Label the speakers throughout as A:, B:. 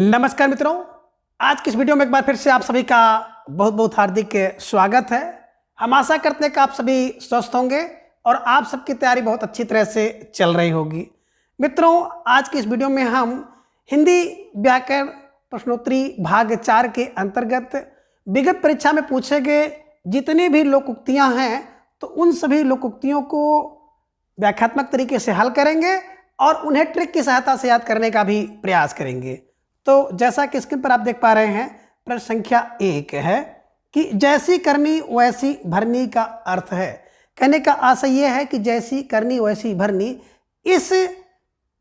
A: नमस्कार मित्रों, आज की इस वीडियो में एक बार फिर से आप सभी का बहुत बहुत हार्दिक स्वागत है। हम आशा करते हैं कि आप सभी स्वस्थ होंगे और आप सबकी तैयारी बहुत अच्छी तरह से चल रही होगी। मित्रों, आज की इस वीडियो में हम हिंदी व्याकरण प्रश्नोत्तरी भाग 4 के अंतर्गत विगत परीक्षा में पूछे गए जितनी भी लोकोक्तियां हैं तो उन सभी लोकोक्तियों को व्याख्यात्मक तरीके से हल करेंगे और उन्हें ट्रिक की सहायता से याद करने का भी प्रयास करेंगे। तो जैसा कि स्क्रीन पर आप देख पा रहे हैं, प्रश्न संख्या 1 है कि जैसी करनी वैसी भरनी का अर्थ है। कहने का आशय यह है कि जैसी करनी वैसी भरनी, इस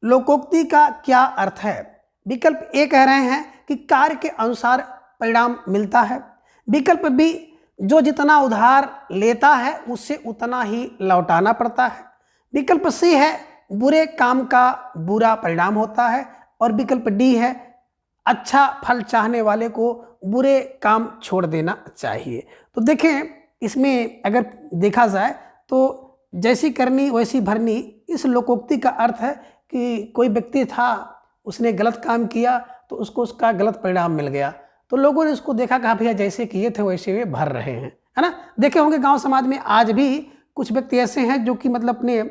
A: लोकोक्ति का क्या अर्थ है। विकल्प ए कह रहे हैं कि कार्य के अनुसार परिणाम मिलता है। विकल्प बी, जो जितना उधार लेता है उससे उतना ही लौटाना पड़ता है। विकल्प सी है, बुरे काम का बुरा परिणाम होता है। और विकल्प डी है, अच्छा फल चाहने वाले को बुरे काम छोड़ देना चाहिए। तो देखें, इसमें अगर देखा जाए तो जैसी करनी वैसी भरनी, इस लोकोक्ति का अर्थ है कि कोई व्यक्ति था, उसने गलत काम किया तो उसको उसका गलत परिणाम मिल गया, तो लोगों ने उसको देखा, कहा भैया जैसे किए थे वैसे वे भर रहे हैं, है ना। देखे होंगे गांव समाज में आज भी कुछ व्यक्ति ऐसे हैं जो कि मतलब अपने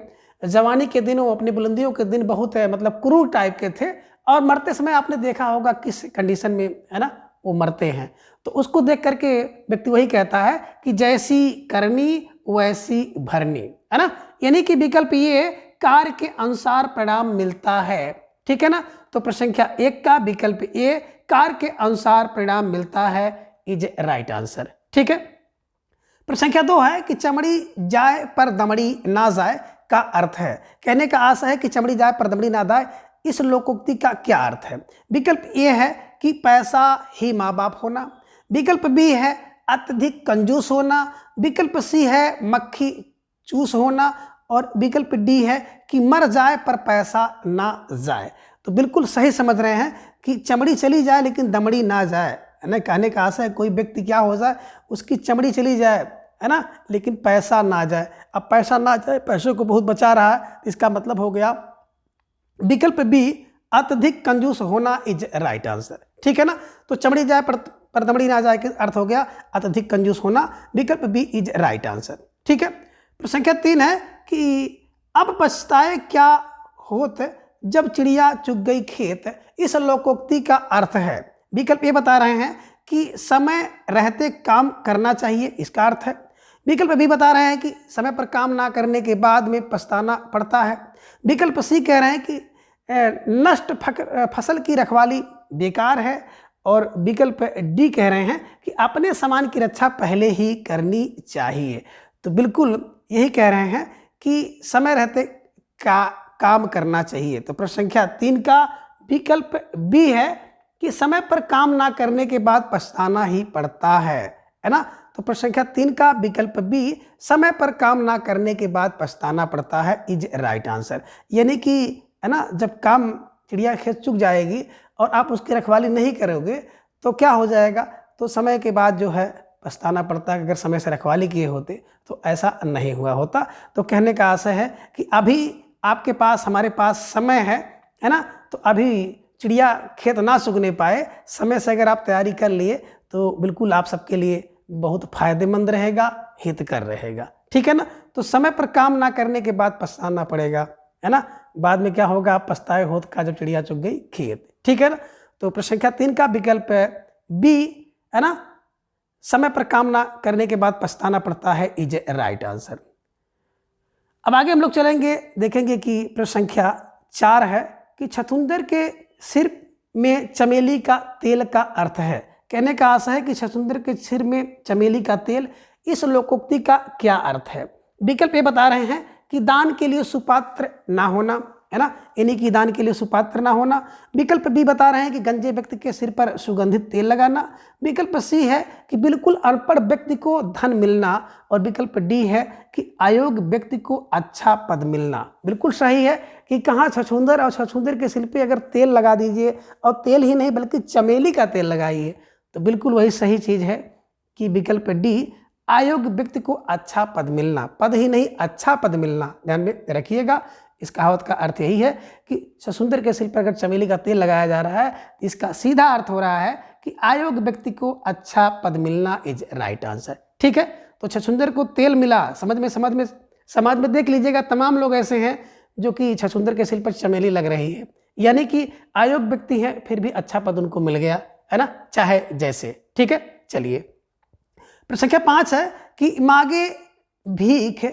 A: जवानी के दिनों, अपनी बुलंदियों के दिन बहुत मतलब क्रूर टाइप के थे और मरते समय आपने देखा होगा किस कंडीशन में, है ना, वो मरते हैं। तो उसको देख करके व्यक्ति वही कहता है कि जैसी करनी वैसी भरनी, है ना। यानी कि विकल्प ये, कार्य के अनुसार परिणाम मिलता है, ठीक है ना। तो प्रश्न संख्या 1 का विकल्प ए, कार्य के अनुसार परिणाम मिलता है, इज राइट आंसर, ठीक है। प्रश्न संख्या 2 है कि चमड़ी जाए पर दमड़ी ना जाए का अर्थ है। कहने का आशय है कि चमड़ी जाए पर दमड़ी ना जाए, इस लोकोक्ति का क्या अर्थ है। विकल्प ए है कि पैसा ही माँ बाप होना। विकल्प बी है अत्यधिक कंजूस होना। विकल्प सी है मक्खी चूस होना। और विकल्प डी है कि मर जाए पर पैसा ना जाए। तो बिल्कुल सही समझ रहे हैं कि चमड़ी चली जाए लेकिन दमड़ी ना जाए, है ना। कहने का आशय है कोई व्यक्ति क्या हो जाए, उसकी चमड़ी चली जाए, है ना, लेकिन पैसा ना जाए। अब पैसा ना जाए, पैसों को बहुत बचा रहा है, इसका मतलब हो गया विकल्प बी, अत्यधिक कंजूस होना, इज राइट आंसर, ठीक है ना। तो चमड़ी जाए पर दमड़ी ना जाए का अर्थ हो गया अत्यधिक कंजूस होना। विकल्प बी इज राइट आंसर, ठीक है। प्रश्न संख्या 3 है कि अब पछताए क्या होत जब चिड़िया चुग गई खेत, इस लोकोक्ति का अर्थ है। विकल्प ये बता रहे हैं कि समय रहते काम करना चाहिए, इसका अर्थ है। विकल्प भी बता रहे हैं कि समय पर काम ना करने के बाद में पछताना पड़ता है। विकल्प सी कह रहे हैं कि नष्ट फसल की रखवाली बेकार है। और विकल्प डी कह रहे हैं कि अपने सामान की रक्षा पहले ही करनी चाहिए। तो बिल्कुल यही कह रहे हैं कि समय रहते का काम करना चाहिए। तो प्रश्न संख्या 3 का विकल्प बी है कि समय पर काम ना करने के बाद पछताना ही पड़ता है ना। तो प्रश्न संख्या 3 का विकल्प बी, समय पर काम ना करने के बाद पछताना पड़ता है, इज राइट आंसर। यानी कि, है ना, जब काम चिड़िया खेत चुग जाएगी और आप उसकी रखवाली नहीं करोगे तो क्या हो जाएगा, तो समय के बाद जो है पछताना पड़ता है। अगर समय से रखवाली किए होते तो ऐसा नहीं हुआ होता। तो कहने का आशय है कि अभी आपके पास, हमारे पास समय है ना, तो अभी चिड़िया खेत ना सूखने पाए, समय से अगर आप तैयारी कर लिए तो बिल्कुल आप सबके लिए बहुत फायदेमंद रहेगा, हितकर रहेगा, ठीक है ना। तो समय पर काम ना करने के बाद पछताना पड़ेगा, है ना। बाद में क्या होगा, पछताए होत का जब चिड़िया चुग गई खेत, ठीक है ना। तो प्रश्न संख्या 3 का विकल्प बी, है ना, समय पर काम ना करने के बाद पछताना पड़ता है, इज राइट आंसर। अब आगे हम लोग चलेंगे, देखेंगे कि प्रश्न संख्या 4 है कि छछूंदर के सिर में चमेली का तेल का अर्थ है। कहने का आशय है कि छछूंदर के सिर में चमेली का तेल, इस लोकोक्ति का क्या अर्थ है। विकल्प ये बता रहे हैं कि दान के लिए सुपात्र ना होना, है ना, यानी कि दान के लिए सुपात्र ना होना। विकल्प बी बता रहे हैं कि गंजे व्यक्ति के सिर पर सुगंधित तेल लगाना। विकल्प सी है कि बिल्कुल अनपढ़ व्यक्ति को धन मिलना। और विकल्प डी है कि अयोग्य व्यक्ति को अच्छा पद मिलना। बिल्कुल सही है कि कहाँ छछूंदर और छछूंदर के सिर पे अगर तेल लगा दीजिए, और तेल ही नहीं बल्कि चमेली का तेल लगाइए, तो बिल्कुल वही सही चीज़ है कि विकल्प डी, अयोग्य व्यक्ति को अच्छा पद मिलना, पद ही नहीं अच्छा पद मिलना, ध्यान में रखिएगा, इस कहावत का अर्थ यही है कि छछूंदर के सिर पर अगर चमेली का तेल लगाया जा रहा है, इसका सीधा अर्थ हो रहा है कि अयोग्य व्यक्ति को अच्छा पद मिलना इज राइट आंसर। ठीक है, तो छछूंदर को तेल मिला, समाज में देख लीजिएगा तमाम लोग ऐसे हैं जो कि छछूंदर के सिर पर चमेली लग रही है, यानी कि अयोग्य व्यक्ति हैं फिर भी अच्छा पद उनको मिल गया, है ना, चाहे जैसे। ठीक है, चलिए प्रश्न संख्या 5 है कि मांगे भीख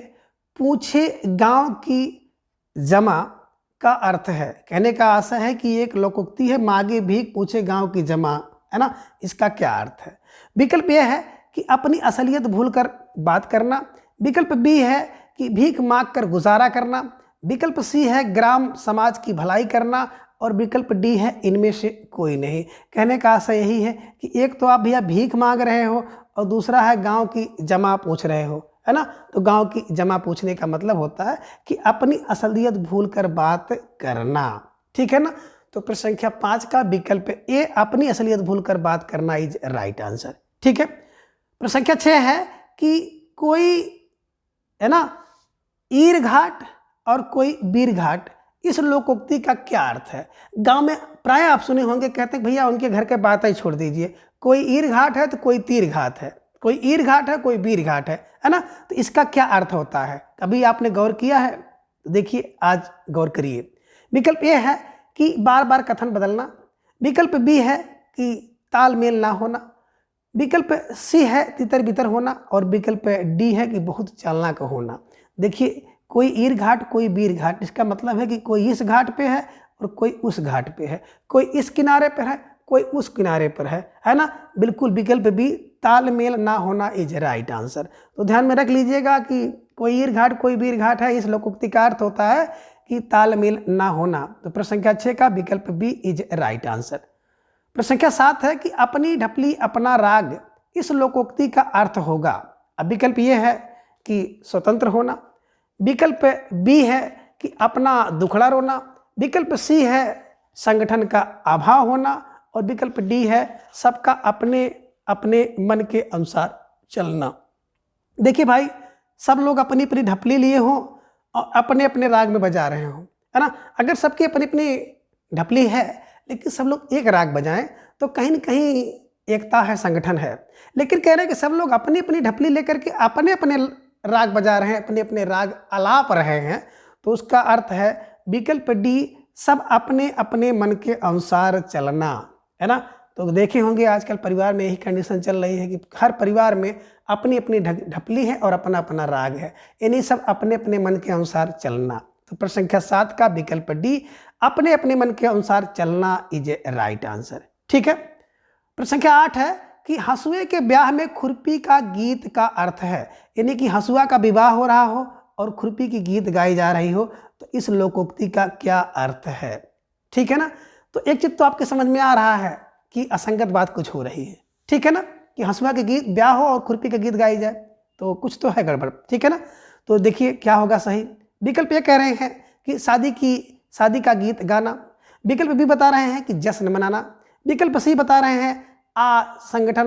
A: पूछे गांव की जमा का अर्थ है। कहने का आशा है कि एक लोकोक्ति है, मांगे भीख पूछे गांव की जमा, है ना, इसका क्या अर्थ है। विकल्प यह है कि अपनी असलियत भूलकर बात करना। विकल्प बी है कि भीख मांग कर गुजारा करना। विकल्प सी है ग्राम समाज की भलाई करना। और विकल्प डी है इनमें से कोई नहीं। कहने का आशा यही है कि एक तो आप भैया भीख मांग रहे हो और दूसरा है गांव की जमा पूछ रहे हो, है ना। तो गांव की जमा पूछने का मतलब होता है कि अपनी असलियत भूलकर बात करना। ठीक है ना, तो प्रश्न संख्या 5 का विकल्प ए अपनी असलियत भूलकर बात करना इज राइट आंसर। ठीक है, प्रश्न संख्या 6 है कि कोई, है ना, ईर घाट और कोई बीर घाट, इस लोकोक्ति का क्या अर्थ है। गांव में प्राय आप सुने होंगे, कहते हैं भैया उनके घर के बात ही छोड़ दीजिए, कोई ईर घाट है तो कोई तीर घाट है, कोई ईर घाट है कोई बीर घाट है ना। तो इसका क्या अर्थ होता है, कभी आपने गौर किया है? तो देखिए आज गौर करिए। विकल्प ए है कि बार बार कथन बदलना। विकल्प बी है कि तालमेल ना होना। विकल्प सी है तितर बितर होना। और विकल्प डी है कि बहुत चालाक होना। देखिए कोई ईर घाट कोई बीर घाट, इसका मतलब है कि कोई इस घाट पे है और कोई उस घाट पे है, कोई इस किनारे पर है कोई उस किनारे पर है ना। बिल्कुल विकल्प बी तालमेल ना होना इज राइट आंसर। तो ध्यान में रख लीजिएगा कि कोई ईर घाट कोई बीर घाट है, इस लोकोक्ति का अर्थ होता है कि तालमेल ना होना। तो प्रश्न संख्या 6 का विकल्प बी इज राइट आंसर। प्रश्न संख्या 7 है कि अपनी ढपली अपना राग, इस लोकोक्ति का अर्थ होगा। अब विकल्प ये है कि स्वतंत्र होना। विकल्प बी है कि अपना दुखड़ा रोना। विकल्प सी है संगठन का अभाव होना। और विकल्प डी है सबका अपने अपने मन के अनुसार चलना। देखिए भाई, सब लोग अपनी अपनी ढपली लिए हों और अपने अपने राग में बजा रहे हों, है ना। अगर सबकी अपनी अपनी ढपली है लेकिन सब लोग एक राग बजाएं तो कहीं न कहीं एकता है, संगठन है। लेकिन कह रहे हैं कि सब लोग अपनी अपनी ढपली लेकर के अपने अपने राग बजा रहे हैं, अपने अपने राग अलाप रहे हैं, तो उसका अर्थ है विकल्प डी सब अपने अपने मन के अनुसार चलना, है ना। तो देखे होंगे आजकल परिवार में यही कंडीशन चल रही है कि हर परिवार में अपनी अपनी ढपली है और अपना अपना राग है, इन्हीं सब अपने अपने मन के अनुसार चलना। तो प्रश्न संख्या 7 का विकल्प डी अपने अपने मन के अनुसार चलना इज राइट आंसर। ठीक है, प्रश्न संख्या 8 है कि हंसुए के ब्याह में खुरपी का गीत का अर्थ है। यानी कि हंसुआ का विवाह हो रहा हो और खुरपी की गीत गाई जा रही हो, तो इस लोकोक्ति का क्या अर्थ है। ठीक है ना, तो एक चीज तो आपके समझ में आ रहा है कि असंगत बात कुछ हो रही है। ठीक है ना, कि हंसुआ के गीत ब्याह हो और खुरपी का गीत गाई जाए तो कुछ तो है गड़बड़। ठीक है ना, तो देखिए क्या होगा सही। विकल्प ये कह रहे हैं कि शादी का गीत गाना। विकल्प बी बता रहे हैं कि जश्न मनाना। विकल्प सी बता रहे हैं असंगत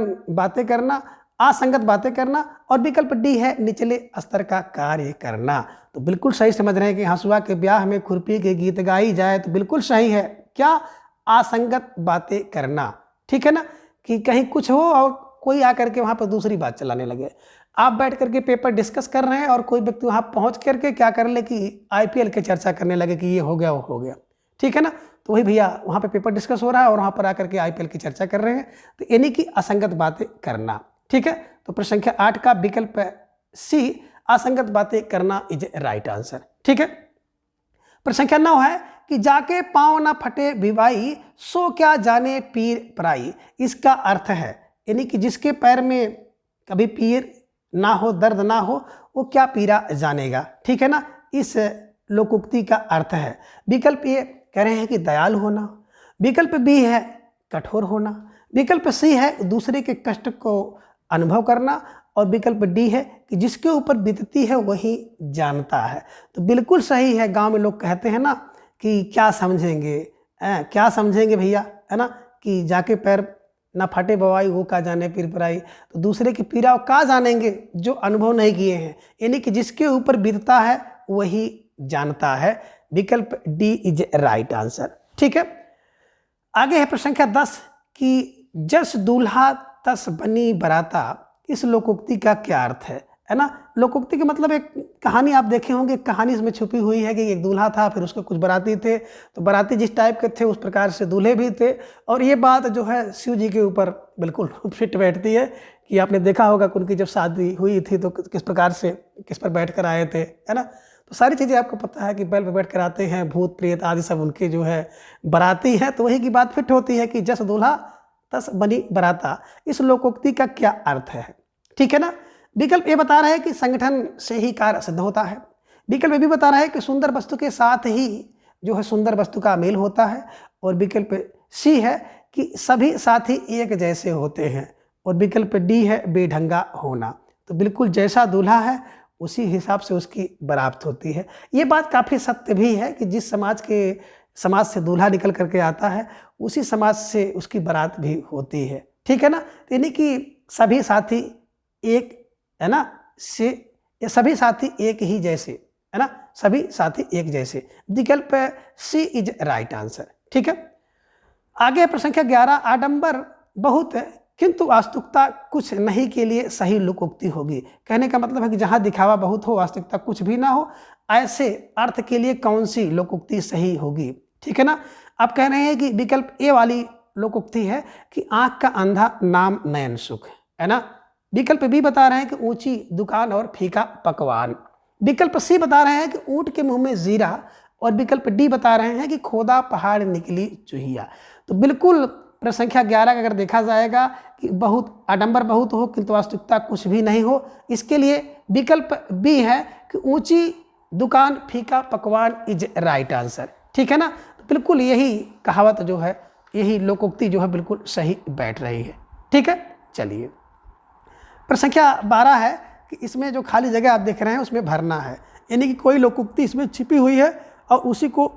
A: बातें करना। और विकल्प डी है निचले स्तर का कार्य करना। तो बिल्कुल सही समझ रहे हैं कि हंसुआ के ब्याह में खुरपी के गीत गाई जाए तो बिल्कुल सही है। क्या? असंगत बातें करना। ठीक है ना, कि कहीं कुछ हो और कोई आकर के वहाँ पर दूसरी बात चलाने लगे। आप बैठ करके पेपर डिस्कस कर रहे हैं और कोई व्यक्ति वहाँ पहुँच करके क्या कर ले कि IPL की चर्चा करने लगे कि ये हो गया वो हो गया। ठीक है ना, तो वही भैया वहाँ पे पेपर डिस्कस हो रहा है और वहाँ पर आकर के IPL की चर्चा कर रहे हैं, तो यानी कि असंगत बातें करना। ठीक है, तो प्रश्न संख्या 8 का विकल्प सी असंगत बातें करना इज राइट आंसर। ठीक है, प्रश्न संख्या 9 है कि जाके पाँव ना फटे भिवाई सो क्या जाने पीर पराई। इसका अर्थ है यानी कि जिसके पैर में कभी पीर ना हो, दर्द ना हो, वो क्या पीरा जानेगा। ठीक है ना, इस लोकोक्ति का अर्थ है। विकल्प ये कह रहे हैं कि दयालु होना। विकल्प बी है कठोर होना। विकल्प सी है दूसरे के कष्ट को अनुभव करना। और विकल्प डी है कि जिसके ऊपर बीतती है वही जानता है। तो बिल्कुल सही है। गांव में लोग कहते हैं ना कि क्या समझेंगे, क्या समझेंगे भैया, है ना, कि जाके पैर ना फटे बवाई वो का जाने पीर पराई। तो दूसरे की पीड़ा का जानेंगे जो अनुभव नहीं किए हैं, यानी कि जिसके ऊपर बीतता है वही जानता है। विकल्प डी इज राइट आंसर। ठीक है, आगे है प्रश्न संख्या 10 कि जस दूल्हा तस बनी बराता, इस लोकोक्ति का क्या अर्थ है ना। लोकोक्ति के मतलब एक कहानी आप देखे होंगे, कहानी इसमें छुपी हुई है कि एक दूल्हा था, फिर उसके कुछ बाराती थे, तो बाराती जिस टाइप के थे उस प्रकार से दूल्हे भी थे। और ये बात जो है शिव जी के ऊपर बिल्कुल फिट बैठती है कि आपने देखा होगा कि उनकी जब शादी हुई थी तो किस प्रकार से किस पर बैठ कर आए थे, है ना। तो सारी चीज़ें आपको पता है कि बैल पर बैठ कर आते हैं, भूत प्रेत आदि सब उनके जो है बाराती हैं। तो वही की बात फिट होती है कि जस दूल्हा तस बनी बराता, इस लोकोक्ति का क्या अर्थ है। ठीक है ना। विकल्प ये बता रहे हैं कि संगठन से ही कार्य सिद्ध होता है। विकल्प ये भी बता रहा है कि सुंदर वस्तु के साथ ही जो है सुंदर वस्तु का मेल होता है। और विकल्प सी है कि सभी साथी एक जैसे होते हैं। और विकल्प डी है बेढंगा होना। तो बिल्कुल जैसा दूल्हा है उसी हिसाब से उसकी बारात होती है। ये बात काफ़ी सत्य भी है कि जिस समाज से दूल्हा निकल करके आता है उसी समाज से उसकी बारात भी होती है। ठीक है ना। यानी कि सभी साथी एक, है ना, से सभी साथी एक ही जैसे, है ना, सभी साथी एक जैसे। विकल्प सी इज राइट आंसर। ठीक है, आगे प्रश्न संख्या 11, आडंबर बहुत किंतु वास्तविकता कुछ नहीं के लिए सही लोकोक्ति होगी। कहने का मतलब है कि जहाँ दिखावा बहुत हो वास्तविकता कुछ भी ना हो, ऐसे अर्थ के लिए कौन सी लोकोक्ति सही होगी। ठीक है ना। आप कह रहे हैं कि विकल्प ए वाली लोकोक्ति है कि आंख का अंधा नाम नयन सुख, है ना। विकल्प बी बता रहे हैं कि ऊंची दुकान और फीका पकवान। विकल्प सी बता रहे हैं कि ऊंट के मुंह में जीरा। और विकल्प डी बता रहे हैं कि खोदा पहाड़ निकली चूहिया। तो बिल्कुल प्रश्न संख्या 11 का अगर देखा जाएगा कि बहुत आडंबर बहुत हो किंतु वास्तविकता कुछ भी नहीं हो, इसके लिए विकल्प बी है कि ऊंची दुकान फीका पकवान इज राइट आंसर। ठीक है ना। तो बिल्कुल यही कहावत जो है, यही लोकोक्ति जो है बिल्कुल सही बैठ रही है। ठीक है, चलिए प्रश्न संख्या 12 है कि इसमें जो खाली जगह आप देख रहे हैं उसमें भरना है। यानी कि कोई लोकोक्ति इसमें छिपी हुई है और उसी को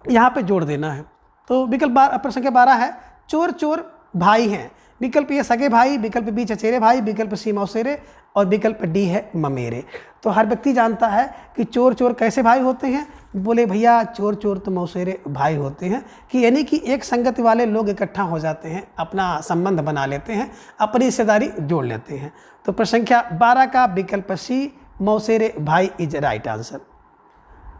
A: यहाँ पे जोड़ देना है। तो विकल्प प्रश्न संख्या 12 है चोर चोर भाई हैं। विकल्प ए सगे भाई, विकल्प बी चचेरे भाई, विकल्प सी मौसेरे और विकल्प डी है ममेरे। तो हर व्यक्ति जानता है कि चोर चोर कैसे भाई होते हैं। बोले भैया चोर चोर तो मौसेरे भाई होते हैं कि यानी कि एक संगति वाले लोग इकट्ठा हो जाते हैं, अपना संबंध बना लेते हैं, अपनी रिश्तेदारी जोड़ लेते हैं। तो प्रश्न संख्या 12 का विकल्प सी मौसेरे भाई इज राइट आंसर।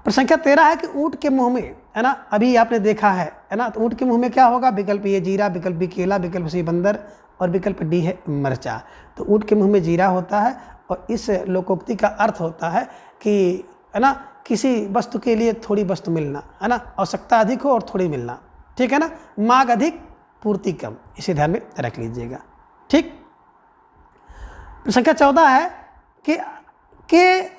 A: प्रश्न संख्या 13 है कि ऊँट के मुंह में, है ना, अभी आपने देखा है ना, तो ऊँट के मुंह में क्या होगा। विकल्प ए जीरा, विकल्प बी केला, विकल्प सी बंदर और विकल्प डी है मरचा। तो ऊँट के मुंह में जीरा होता है और इस लोकोक्ति का अर्थ होता है कि, है ना, किसी वस्तु के लिए थोड़ी वस्तु मिलना, है ना, आवश्यकता अधिक हो और थोड़ी मिलना। ठीक है ना। मांग अधिक पूर्ति कम, इसे ध्यान में रख लीजिएगा। ठीक। संख्या 14 है कि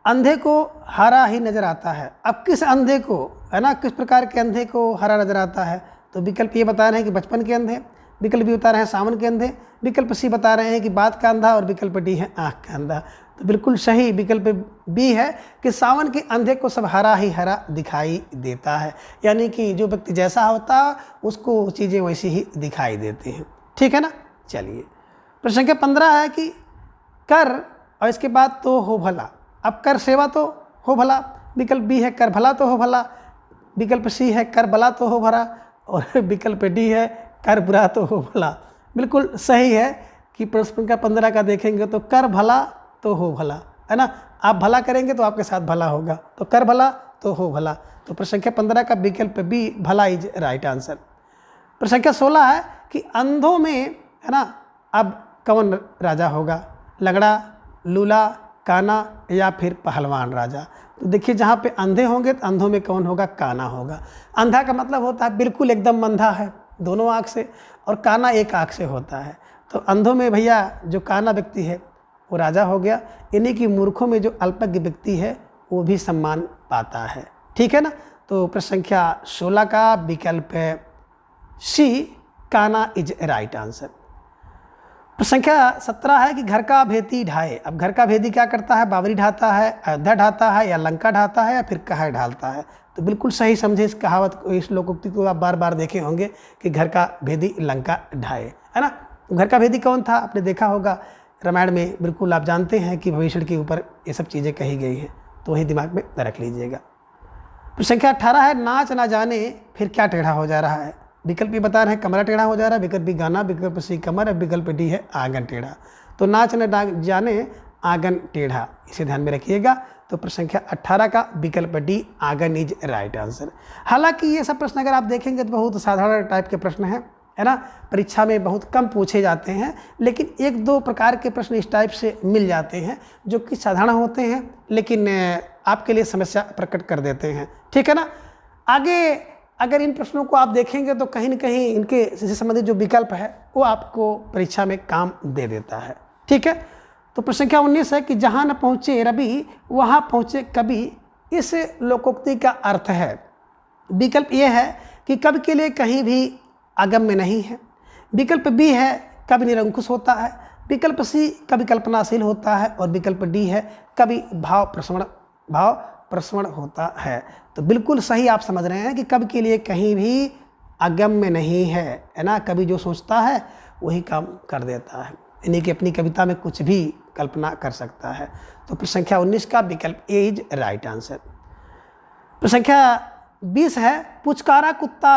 A: अंधे को हरा ही नजर आता है। अब किस अंधे को, है ना, किस प्रकार के अंधे को हरा नजर आता है। तो विकल्प ये बता रहे हैं कि बचपन के अंधे, विकल्प भी बता रहे हैं सावन के अंधे, विकल्प सी बता रहे हैं कि बात का अंधा और विकल्प डी है आँख का अंधा। तो बिल्कुल सही विकल्प बी है कि सावन के अंधे को सब हरा ही हरा दिखाई देता है। यानी कि जो व्यक्ति जैसा होता है उसको चीज़ें वैसी ही दिखाई देती हैं। ठीक है ना। चलिए प्रश्न संख्या 15 है कि कर और इसके बाद तो हो भला। अब कर सेवा तो हो भला, विकल्प बी है कर भला तो हो भला, विकल्प सी है कर भला तो हो भला और विकल्प डी है कर बुरा तो हो भला। बिल्कुल सही है कि प्रश्न संख्या 15 का देखेंगे तो कर भला तो हो भला, है ना। आप भला करेंगे तो आपके साथ भला होगा, तो कर भला तो हो भला। तो प्रश्न संख्या 15 का विकल्प बी भला इज राइट आंसर। प्रश्न संख्या 16 है कि अंधों में, है ना, अब कौन राजा होगा, लगड़ा, लूला, काना या फिर पहलवान राजा। तो देखिए जहाँ पे अंधे होंगे तो अंधों में कौन होगा, काना होगा। अंधा का मतलब होता है बिल्कुल एकदम अंधा है दोनों आँख से, और काना एक आँख से होता है। तो अंधों में भैया जो काना व्यक्ति है वो राजा हो गया। यानी कि मूर्खों में जो अल्पज्ञ व्यक्ति है वो भी सम्मान पाता है। ठीक है ना। तो प्रश्न संख्या 16 का विकल्प सी काना इज राइट आंसर। संख्या 17 है कि घर का भेदी ढाए। अब घर का भेदी क्या करता है, बावरी ढाता है, अयोध्या ढाता है या लंका ढाता है या फिर कहर ढालता है। तो बिल्कुल सही समझे इस कहावत को, इस लोकोक्ति को आप बार बार देखे होंगे कि घर का भेदी लंका ढाए, है ना। तो घर का भेदी कौन था, आपने देखा होगा रामायण में। बिल्कुल आप जानते हैं कि भविष्य के ऊपर ये सब चीज़ें कही गई हैं, तो वही दिमाग में रख लीजिएगा। प्रश्न संख्या 18 है, नाच ना जाने फिर क्या टेढ़ा हो जा रहा है। विकल्प ये बता रहे हैं कमरा टेढ़ा हो जा रहा है, विकल्प बी गाना, विकल्प सी कमर, विकल्प डी है आंगन टेढ़ा। तो नाच न जाने आंगन टेढ़ा, इसे ध्यान में रखिएगा। तो प्रश्न संख्या 18 का विकल्प डी आंगन इज राइट आंसर। हालांकि ये सब प्रश्न अगर आप देखेंगे तो बहुत साधारण टाइप के प्रश्न हैं, है ना, परीक्षा में बहुत कम पूछे जाते हैं, लेकिन एक दो प्रकार के प्रश्न इस टाइप से मिल जाते हैं जो कि साधारण होते हैं लेकिन आपके लिए समस्या प्रकट कर देते हैं, ठीक है ना। आगे अगर इन प्रश्नों को आप देखेंगे तो कहीं न कहीं इनके से संबंधित जो विकल्प है वो आपको परीक्षा में काम दे देता है, ठीक है। तो प्रश्न संख्या 19 है कि जहाँ न पहुँचे रवि वहाँ पहुँचे कवि, इस लोकोक्ति का अर्थ है। विकल्प ये है कि कवि के लिए कहीं भी अगम्य नहीं है, विकल्प बी है कवि निरंकुश होता है, विकल्प सी कवि कल्पनाशील होता है और विकल्प डी है कवि भाव प्रसवण होता है। तो बिल्कुल सही आप समझ रहे हैं कि कवि के लिए कहीं भी अगम्य नहीं है ना, कवि जो सोचता है वही काम कर देता है, यानी कि अपनी कविता में कुछ भी कल्पना कर सकता है। तो प्रश्न संख्या 19 का विकल्प ए इज राइट आंसर। प्रश्न संख्या 20 है, पुचकारा कुत्ता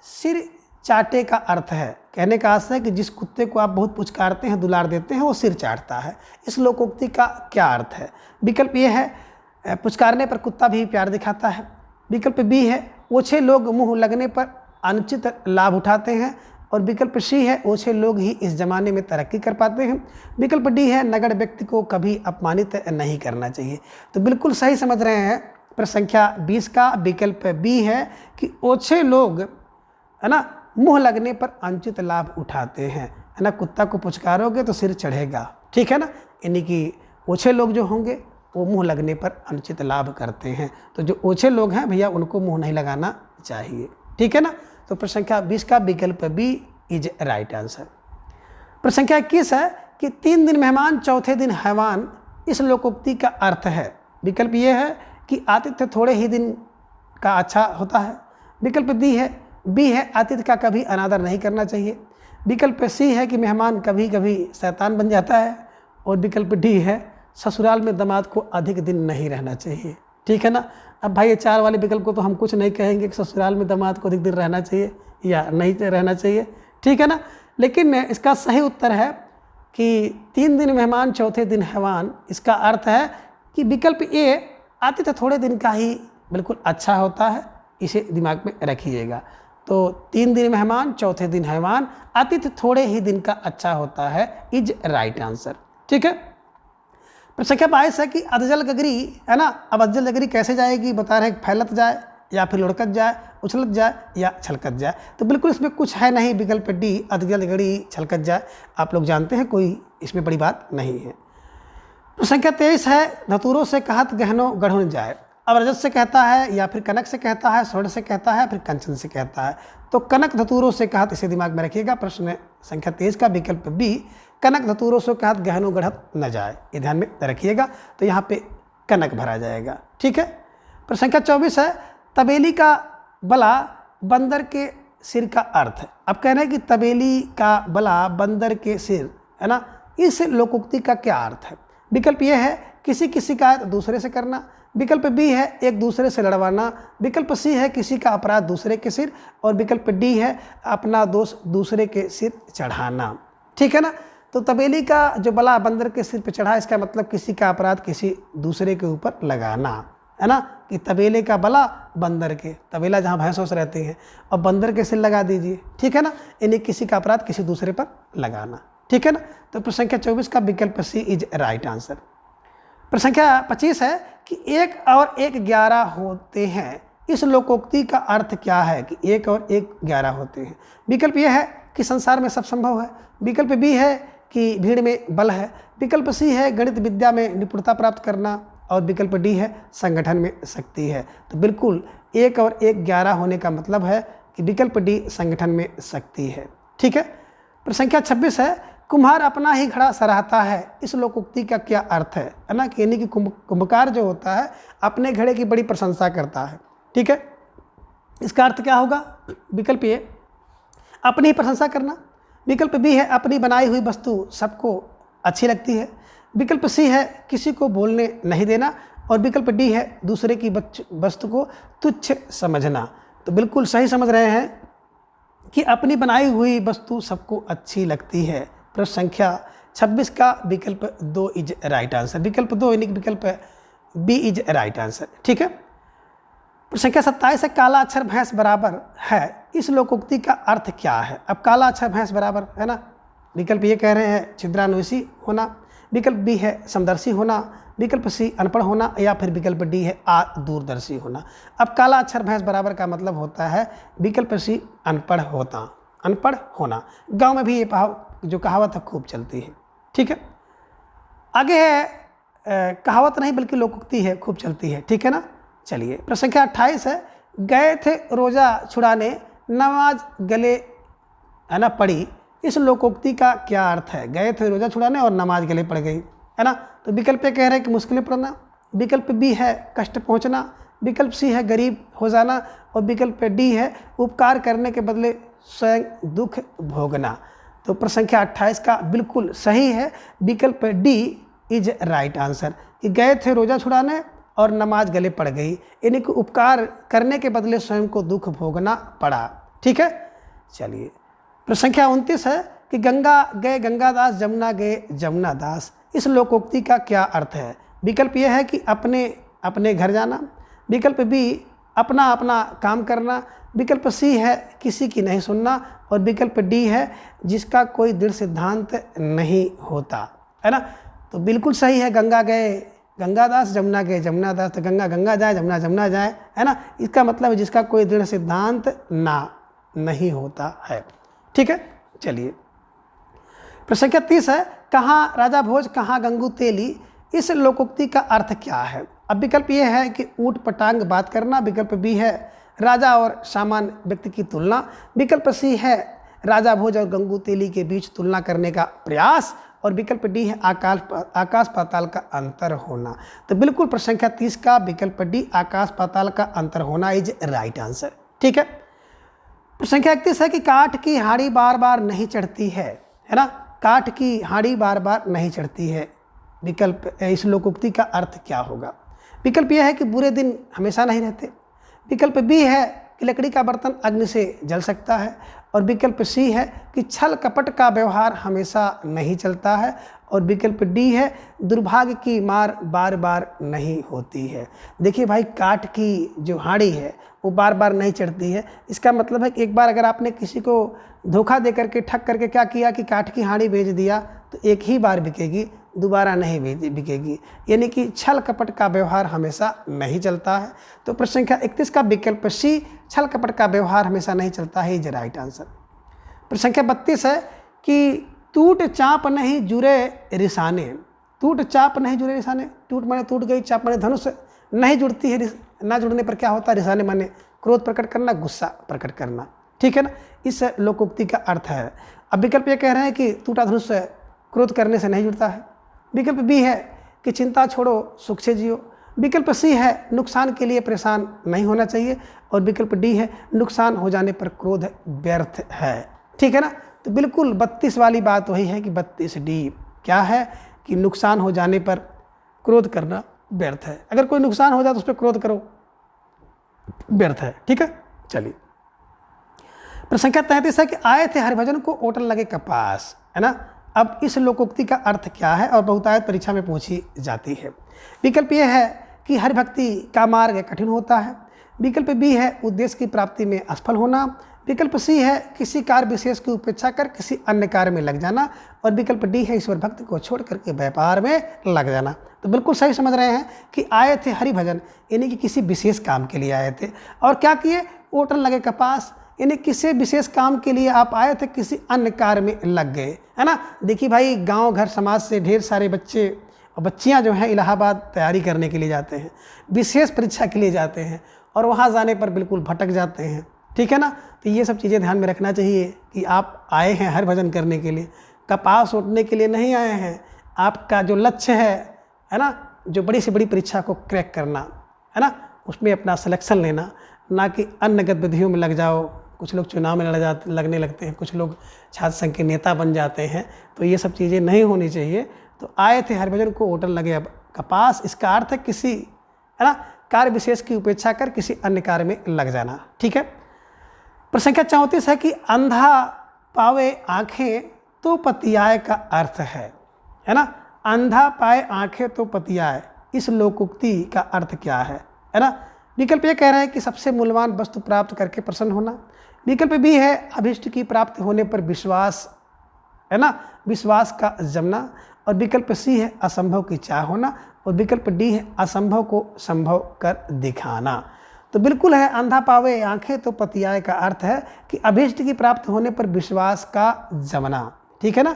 A: सिर चाटे का अर्थ है। कहने का अर्थ है कि जिस कुत्ते को आप बहुत पुचकारते हैं, दुलार देते हैं, वो सिर चाटता है। इस लोकोक्ति का क्या अर्थ है। विकल्प ये है पुचकारने पर कुत्ता भी प्यार दिखाता है, विकल्प बी है ओछे लोग मुंह लगने पर अनुचित लाभ उठाते हैं और विकल्प सी है ओछे लोग ही इस जमाने में तरक्की कर पाते हैं, विकल्प डी है नगण्य व्यक्ति को कभी अपमानित नहीं करना चाहिए। तो बिल्कुल सही समझ रहे हैं। प्रश्न संख्या 20 का विकल्प बी है कि ओछे लोग, है ना, मुंह लगने पर अनुचित लाभ उठाते हैं, है ना। कुत्ता को पुचकारोगे तो सिर चढ़ेगा, ठीक है ना, यानी कि ओछे लोग जो होंगे वो मुंह लगने पर अनुचित लाभ करते हैं। तो जो ओछे लोग हैं भैया उनको मुंह नहीं लगाना चाहिए, ठीक है ना। तो प्रश्न संख्या 20 का विकल्प बी इज राइट आंसर। प्रश्न संख्या 21 है कि 3 दिन मेहमान चौथे दिन हैवान, इस लोकोक्ति का अर्थ है। विकल्प ये है कि आतिथ्य थोड़े ही दिन का अच्छा होता है, विकल्प बी है आतिथ्य का कभी अनादर नहीं करना चाहिए, विकल्प सी है कि मेहमान कभी कभी शैतान बन जाता है और विकल्प डी है ससुराल में दामाद को अधिक दिन नहीं रहना चाहिए, ठीक है ना। अब भाई ये 4 वाले विकल्प को तो हम कुछ नहीं कहेंगे कि ससुराल में दामाद को अधिक दिन रहना चाहिए या नहीं रहना चाहिए, ठीक है ना। लेकिन इसका सही उत्तर है कि 3 दिन मेहमान चौथे दिन हैवान। इसका अर्थ है कि विकल्प ए आतिथ्य थोड़े दिन का ही बिल्कुल अच्छा होता है, इसे दिमाग में रखिएगा। तो 3 दिन मेहमान चौथे दिन हैवान, आतिथ्य थोड़े ही दिन का अच्छा होता है इज राइट आंसर, ठीक है। प्रश्न संख्या 22 है कि अधजल गगरी, है ना। अब अधजल गगरी कैसे जाएगी, बता रहे हैं फैलत जाए या फिर लुढ़कत जाए, उछलत जाए या छलकत जाए। तो बिल्कुल इसमें कुछ है नहीं, विकल्प डी अधजल गगरी छलकत जाए, आप लोग जानते हैं, कोई इसमें बड़ी बात नहीं है। प्रश्न संख्या 23 है, धतूरों से कहत गहनो गढ़ुन जाए। अब रजत से कहता है या फिर कनक से कहता है, स्वर्ण से कहता है, फिर कंचन से कहता है। तो कनक धतूरों से कहत, इसे दिमाग में रखिएगा। प्रश्न संख्या 23 का विकल्प बी कनक धतूरों से कहत गहनो गढ़त न जाए, ये ध्यान में रखिएगा। तो यहाँ पे कनक भरा जाएगा, ठीक है। प्रश्न संख्या 24 है, तबेली का बला बंदर के सिर का अर्थ है। अब कह रहे हैं कि तबेली का बला बंदर के सिर, है ना, इस लोकोक्ति का क्या अर्थ है। विकल्प ये है किसी की शिकायत दूसरे से करना, विकल्प बी है एक दूसरे से लड़वाना, विकल्प सी है किसी का अपराध दूसरे के सिर और विकल्प डी है अपना दोष दूसरे के सिर चढ़ाना, ठीक है ना। तो तबेली का जो बला बंदर के सिर पे चढ़ा, इसका मतलब किसी का अपराध किसी दूसरे के ऊपर लगाना, है ना, कि तबेले का बला बंदर के, तबेला जहाँ भैंस वैंस रहती हैं, और बंदर के सिर लगा दीजिए, ठीक है ना, यानी किसी का अपराध किसी दूसरे पर लगाना, ठीक है ना। तो प्रश्न संख्या 24 का विकल्प सी इज राइट आंसर। प्रश्न संख्या 25 है कि 1 और 1 11 होते हैं, इस लोकोक्ति का अर्थ क्या है कि 1 और 1 11 होते हैं। विकल्प यह है कि संसार में सब संभव है, विकल्प बी है कि भीड़ में बल है, विकल्प सी है गणित विद्या में निपुणता प्राप्त करना और विकल्प डी है संगठन में शक्ति है। तो बिल्कुल 1 और 1 11 होने का मतलब है कि विकल्प डी संगठन में शक्ति है, ठीक है। प्रश्न संख्या 26 है, कुम्हार अपना ही घड़ा सराहता है, इस लोकोक्ति का क्या अर्थ है ना, कि यानी कि कुंभकार जो होता है अपने घड़े की बड़ी प्रशंसा करता है, ठीक है। इसका अर्थ क्या होगा। विकल्प ए अपनी ही प्रशंसा करना, विकल्प बी है अपनी बनाई हुई वस्तु सबको अच्छी लगती है, विकल्प सी है किसी को बोलने नहीं देना और विकल्प डी है दूसरे की वस्तु को तुच्छ समझना। तो बिल्कुल सही समझ रहे हैं कि अपनी बनाई हुई वस्तु सबको अच्छी लगती है। प्रश्न संख्या 26 का विकल्प 2 इज राइट आंसर। विकल्प 2 यानी कि विकल्प बी इज राइट आंसर। ठीक है। प्रश्न संख्या 27 है काला अक्षर भैंस बराबर है, इस लोकोक्ति का अर्थ क्या है। अब काला अक्षर भैंस बराबर है ना, विकल्प ये कह रहे हैं छिद्रान्वेषी होना, विकल्प बी है समदर्शी होना, विकल्प सी अनपढ़ होना, या फिर विकल्प डी है दूरदर्शी होना। अब काला अक्षर भैंस बराबर का मतलब होता है विकल्प सी अनपढ़ होना। गांव में भी ये जो कहावत है खूब चलती है। ठीक है। आगे है कहावत नहीं बल्कि लोकोक्ति है, खूब चलती है। ठीक है ना। चलिए प्रश्न संख्या 28 है गए थे रोजा छुड़ाने नमाज गले है ना पड़ी, इस लोकोक्ति का क्या अर्थ है। गए थे रोजा छुड़ाने और नमाज गले पड़ गई है ना। तो विकल्प ए कह रहे हैं कि मुश्किलें पड़ना, विकल्प बी है कष्ट पहुंचना, विकल्प सी है गरीब हो जाना, और विकल्प डी है उपकार करने के बदले स्वयं दुख भोगना। तो प्रश्न संख्या 28 का बिल्कुल सही है विकल्प डी इज राइट आंसर, कि गए थे रोजा छुड़ाने और नमाज गले पड़ गई, यानी कि उपकार करने के बदले स्वयं को दुख भोगना पड़ा। ठीक है। चलिए प्रश्न संख्या 29 है कि गंगा गए गंगादास जमुना गए जमुनादास, इस लोकोक्ति का क्या अर्थ है। विकल्प यह है कि अपने अपने घर जाना, विकल्प बी अपना अपना काम करना, विकल्प सी है किसी की नहीं सुनना, और विकल्प डी है जिसका कोई दृढ़ सिद्धांत नहीं होता है ना। तो बिल्कुल सही है गंगा गए गंगादास जमुना गए जमुनादास। तो गंगा गंगा जाए जमुना जमुना जाए है ना, इसका मतलब जिसका कोई दृढ़ सिद्धांत नहीं होता है। ठीक है। चलिए प्रश्न संख्या 30 है कहाँ राजा भोज कहाँ गंगू तेली, इस लोकोक्ति का अर्थ क्या है। अब विकल्प ये है कि ऊट पटांग बात करना, विकल्प बी है राजा और सामान्य व्यक्ति की तुलना, विकल्प सी है राजा भोज और गंगू तेली के बीच तुलना करने का प्रयास, और विकल्प डी है आकाश पाताल का अंतर होना। तो बिल्कुल प्रश्न संख्या 30 का विकल्प डी आकाश पाताल का अंतर होना इज राइट आंसर। ठीक है। प्रश्न संख्या 31 है कि काठ की हाड़ी बार बार नहीं चढ़ती है ना, काठ की हाड़ी बार बार नहीं चढ़ती है, विकल्प इस लोकोक्ति का अर्थ क्या होगा। विकल्प यह है कि बुरे दिन हमेशा नहीं रहते, विकल्प बी है कि लकड़ी का बर्तन अग्नि से जल सकता है, और विकल्प सी है कि छल कपट का व्यवहार हमेशा नहीं चलता है, और विकल्प डी है दुर्भाग्य की मार बार बार नहीं होती है। देखिए भाई काठ की जो हाड़ी है वो बार बार नहीं चढ़ती है, इसका मतलब है कि एक बार अगर आपने किसी को धोखा दे करके ठग करके क्या किया कि काठ की हाड़ी बेच दिया तो एक ही बार बिकेगी, दोबारा नहीं बिकेगी, यानी कि छल कपट का व्यवहार हमेशा नहीं चलता है। तो प्रश्न संख्या 31 का विकल्प सी छल कपट का व्यवहार हमेशा नहीं चलता है इज राइट आंसर। प्रश्न संख्या 32 है कि टूट चाप नहीं जुड़े रिसाने, टूट चाप नहीं जुड़े रिसाने, टूट माने टूट गई, चाप माने धनुष नहीं जुड़ती है, ना जुड़ने पर क्या होता है, रिसाने माने क्रोध प्रकट करना, गुस्सा प्रकट करना। ठीक है ना। इस लोकोक्ति का अर्थ है। अब विकल्प ये कह रहे हैं कि टूटा धनुष क्रोध करने से नहीं जुड़ता है, विकल्प बी है कि चिंता छोड़ो सुख से जियो, विकल्प सी है नुकसान के लिए परेशान नहीं होना चाहिए, और विकल्प डी है नुकसान हो जाने पर क्रोध व्यर्थ है। ठीक है ना। तो बिल्कुल 32 वाली बात वही है कि 32 डी क्या है कि नुकसान हो जाने पर क्रोध करना व्यर्थ है। अगर कोई नुकसान हो जाए तो उस पर क्रोध करो, व्यर्थ है। ठीक है। चलिए प्रश्न संख्या 33 है कि आए थे हरिभजन को ओटन लगे कपास, है ना। अब इस लोकोक्ति का अर्थ क्या है और बहुतायत परीक्षा में पूछी जाती है। विकल्प यह है कि हरिभक्ति का मार्ग कठिन होता है, विकल्प बी है उद्देश्य की प्राप्ति में असफल होना, विकल्प सी है किसी कार्य विशेष की उपेक्षा कर किसी अन्य कार्य में लग जाना, और विकल्प डी है ईश्वर भक्ति को छोड़ करके व्यापार में लग जाना। तो बिल्कुल सही समझ रहे हैं कि आए थे हरिभजन यानी कि किसी विशेष काम के लिए आए थे, और क्या किए ओटन लगे कपास यानी किसी विशेष काम के लिए आप आए थे, किसी अन्य कार्य में लग गए, है ना। देखिए भाई गांव घर समाज से ढेर सारे बच्चे और बच्चियां जो हैं इलाहाबाद तैयारी करने के लिए जाते हैं, विशेष परीक्षा के लिए जाते हैं, और वहां जाने पर बिल्कुल भटक जाते हैं। ठीक है ना। तो ये सब चीज़ें ध्यान में रखना चाहिए कि आप आए हैं हरिभजन करने के लिए, कपास ओटने के लिए नहीं आए हैं। आपका जो लक्ष्य है ना, जो बड़ी से बड़ी परीक्षा को क्रैक करना, है ना, उसमें अपना सिलेक्शन लेना, ना कि अन्य गतिविधियों में लग जाओ। कुछ लोग चुनाव में लगने लगते हैं, कुछ लोग छात्र संघ के नेता बन जाते हैं, तो ये सब चीज़ें नहीं होनी चाहिए। तो आए थे हरिभजन को ओटन लगे अब कपास, इसका अर्थ है किसी है ना, कार्य विशेष की उपेक्षा कर किसी अन्य कार्य में लग जाना। ठीक है। प्रश्न संख्या 34 है कि अंधा पावे आंखें तो पतियाए का अर्थ है ना। अंधा पाए आंखें तो पतियाए, इस लोकोक्ति का अर्थ क्या है ना। विकल्प ये कह रहे हैं कि सबसे मूल्यवान वस्तु प्राप्त करके प्रसन्न होना। विकल्प बी है अभिष्ट की प्राप्ति होने पर विश्वास, है ना, विश्वास का जमना। और विकल्प सी है असंभव की चाह होना। और विकल्प डी है असंभव को संभव कर दिखाना। तो बिल्कुल है, अंधा पावे आंखें तो पतियाए का अर्थ है कि अभीष्ट की प्राप्त होने पर विश्वास का जमना। ठीक है ना,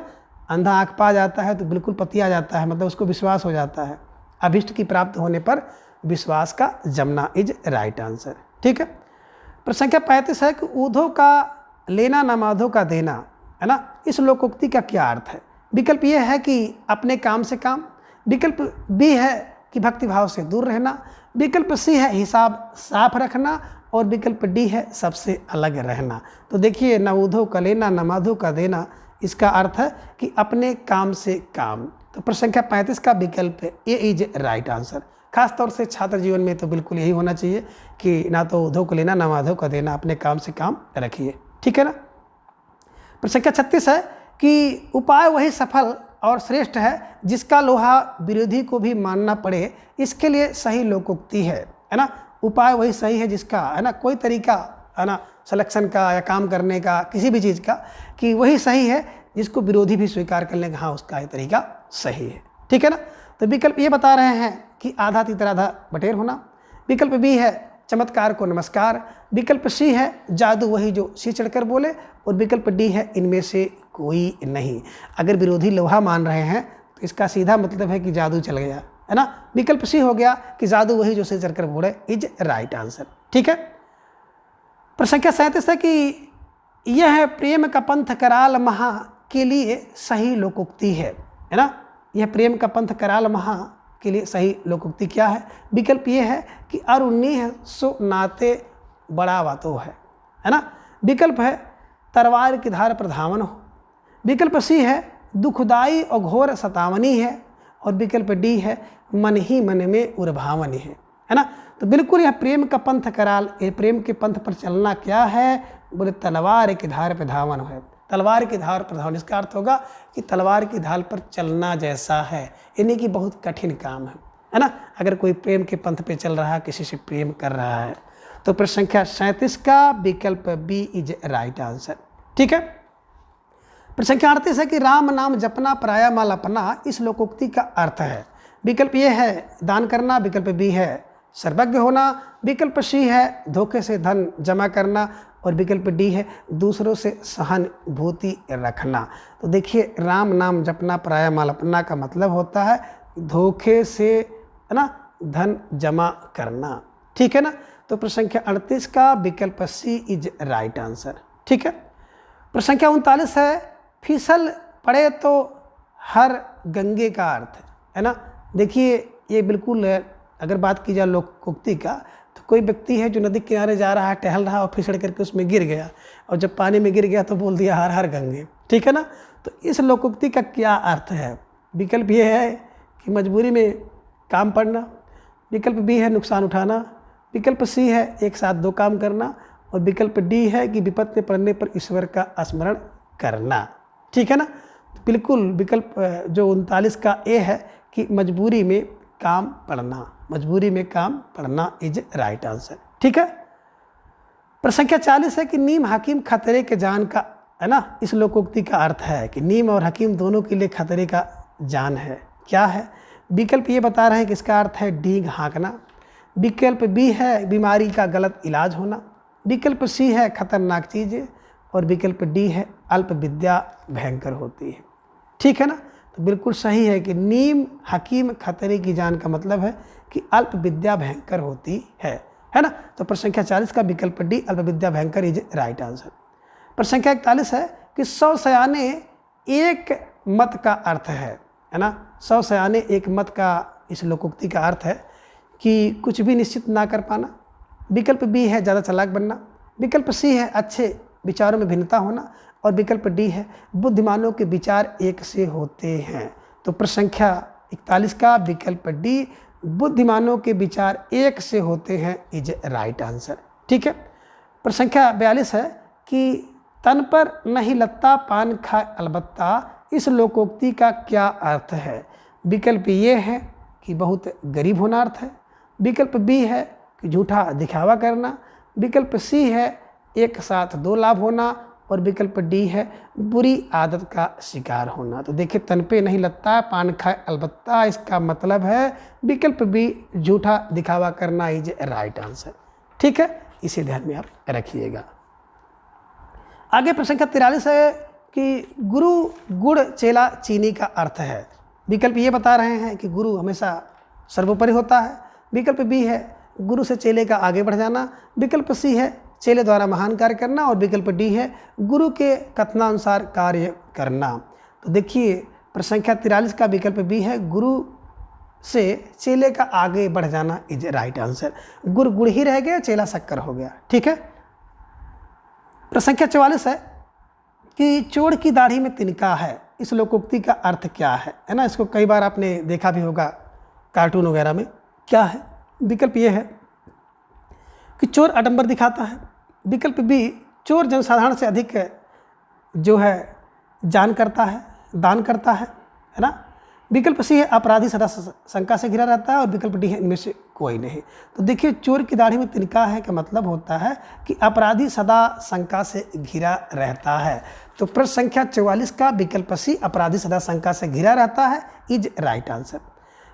A: अंधा आंख पा जाता है तो बिल्कुल पतिया जाता है, मतलब उसको विश्वास हो जाता है। अभीष्ट की प्राप्त होने पर विश्वास का जमना इज राइट आंसर। ठीक है। प्रश्न संख्या 35 है कि ऊधो का लेना न माधो का देना, है ना, इस लोकोक्ति का क्या अर्थ है। विकल्प ये है कि अपने काम से काम। विकल्प बी है कि भक्तिभाव से दूर रहना। विकल्प सी है हिसाब साफ रखना। और विकल्प डी है सबसे अलग रहना। तो देखिए, न ऊधो का लेना न माधो का देना, इसका अर्थ है कि अपने काम से काम। तो प्रश्न संख्या 35 का विकल्प ए इज राइट आंसर। खास तौर से छात्र जीवन में तो बिल्कुल यही होना चाहिए कि ना तो ऊधो को लेना ना माधो का देना, अपने काम से काम रखिए। ठीक है ना। प्रश्न संख्या 36 है कि उपाय वही सफल और श्रेष्ठ है जिसका लोहा विरोधी को भी मानना पड़े, इसके लिए सही लोकोक्ति है ना। उपाय वही सही है जिसका, है ना, कोई तरीका, है ना, सिलेक्शन का या काम करने का, किसी भी चीज़ का, कि वही सही है जिसको विरोधी भी स्वीकार कर लेंगे, हाँ उसका ये तरीका सही है। ठीक है ना। तो विकल्प ये बता रहे हैं कि आधा तितर आधा बटेर होना। विकल्प बी है चमत्कार को नमस्कार। विकल्प सी है जादू वही जो सिर चढ़कर बोले। और विकल्प डी है इनमें से कोई नहीं। अगर विरोधी लोहा मान रहे हैं तो इसका सीधा मतलब है कि जादू चल गया, है ना। विकल्प सी हो गया कि जादू वही जो सिर चढ़कर बोले इज राइट आंसर। ठीक है। प्रश्न संख्या 37 है कि यह प्रेम का पंथ कराल महा के लिए सही लोकोक्ति है ना। यह प्रेम का पंथ कराल महा के लिए सही लोकोक्ति क्या है। विकल्प ये है कि अरुणीह सो नाते बड़ा बातो है ना। विकल्प है तरवार की धार पर धावन हो। विकल्प सी है दुखदाई और घोर सतावनी है। और विकल्प डी है मन ही मन में उर्भावनी है ना। तो बिल्कुल यह प्रेम का पंथ कराल, ये प्रेम के पंथ पर चलना क्या है, बोले तलवार की धार पर धावन है। तलवार की धार पर धावन, इसका अर्थ होगा कि तलवार की धार पर चलना जैसा है, यानी कि बहुत कठिन काम है ना। अगर कोई प्रेम के पंथ पे चल रहा है, किसी से प्रेम कर रहा है, तो प्रश्न संख्या 37 का विकल्प बी इज राइट आंसर। ठीक है। प्रश्न संख्या 38 है कि राम नाम जपना पराया माल अपना, इस लोकोक्ति का अर्थ है। विकल्प ये है दान करना। विकल्प बी है सर्वज्ञ होना। विकल्प सी है धोखे से धन जमा करना। और विकल्प डी है दूसरों से सहानुभूति रखना। तो देखिए, राम नाम जपना पराया माल अपना का मतलब होता है धोखे से, है ना, धन जमा करना। ठीक है ना। तो प्रश्न संख्या 38 का विकल्प सी इज राइट आंसर। ठीक है। प्रश्न संख्या 39 है फिसल पड़े तो हर गंगे का अर्थ है ना। देखिए, ये बिल्कुल अगर बात की जाए लोकोक्ति का, तो कोई व्यक्ति है जो नदी किनारे जा रहा है, टहल रहा और फिसल करके उसमें गिर गया, और जब पानी में गिर गया तो बोल दिया हर हर गंगे। ठीक है ना। तो इस लोकोक्ति का क्या अर्थ है। विकल्प ये है कि मजबूरी में काम पड़ना। विकल्प बी है नुकसान उठाना। विकल्प सी है एक साथ दो काम करना। और विकल्प डी है कि विपत्ति पड़ने पर ईश्वर का स्मरण करना। ठीक है ना। तो बिल्कुल विकल्प जो 39 का ए है कि मजबूरी में काम पड़ना, मजबूरी में काम पड़ना इज राइट आंसर। ठीक है। प्रश्न संख्या 40 है कि नीम हकीम खतरे के जान का, है ना, इस लोकोक्ति का अर्थ है कि नीम और हकीम दोनों के लिए खतरे का जान है। क्या है। विकल्प ये बता रहे हैं कि इसका अर्थ है डींग हाँकना। विकल्प बी है बीमारी का गलत इलाज होना। विकल्प सी है खतरनाक चीज़ें। और विकल्प डी है अल्प विद्या भयंकर होती है। ठीक है ना। तो बिल्कुल सही है कि नीम हकीम खतरे की जान का मतलब है कि अल्प विद्या भयंकर होती है ना। तो प्रश्न संख्या 40 का विकल्प डी अल्प विद्या भयंकर इज राइट आंसर। प्रश्न संख्या 41 है कि 100 सयाने एक मत का अर्थ है ना। 100 सयाने एक मत का इस लोकोक्ति का अर्थ है कि कुछ भी निश्चित ना कर पाना। विकल्प बी है ज़्यादा चालाक बनना। विकल्प सी है अच्छे विचारों में भिन्नता होना। और विकल्प डी है बुद्धिमानों के विचार एक से होते हैं। तो प्रश्न संख्या 41 का विकल्प डी बुद्धिमानों के विचार एक से होते हैं इज राइट आंसर। ठीक है। प्रश्न संख्या 42 है कि तन पर नहीं लत्ता पान खाए अलबत्ता, इस लोकोक्ति का क्या अर्थ है? विकल्प ये है कि बहुत गरीब होना अर्थ है, विकल्प बी है कि झूठा दिखावा करना, विकल्प सी है एक साथ दो लाभ होना, और विकल्प डी है बुरी आदत का शिकार होना। तो देखिए, तन पे नहीं लत्ता पान खाए अलबत्ता, इसका मतलब है विकल्प बी झूठा दिखावा करना इज राइट आंसर। ठीक है, इसे ध्यान में आप रखिएगा। आगे प्रश्न संख्या 43 है कि गुरु गुड़ चेला चीनी का अर्थ है। विकल्प ये बता रहे हैं कि गुरु हमेशा सर्वोपरि होता है, विकल्प बी है गुरु से चेले का आगे बढ़ जाना, विकल्प सी है चेले द्वारा महान कार्य करना, और विकल्प डी है गुरु के कथनानुसार कार्य करना। तो देखिए, प्रश्न संख्या 43 का विकल्प बी है गुरु से चेले का आगे बढ़ जाना इज राइट आंसर। गुड़ गुड़ ही रह गया, चेला शक्कर हो गया। ठीक है। प्रश्न संख्या 44 है कि चोर की दाढ़ी में तिनका है, इस लोकोक्ति का अर्थ क्या है ना? इसको कई बार आपने देखा भी होगा कार्टून वगैरह में। क्या है? विकल्प ये है कि चोर आडंबर दिखाता है, विकल्प बी चोर जनसाधारण से अधिक जो है दान करता है ना, विकल्प सी है अपराधी सदा शंका से घिरा रहता है, और विकल्प डी है इनमें से कोई नहीं। तो देखिए, चोर की दाढ़ी में तिनका है का मतलब होता है कि अपराधी सदा शंका से घिरा रहता है। तो प्रश्न संख्या 44 का विकल्प सी अपराधी सदा शंका से घिरा रहता है इज राइट आंसर।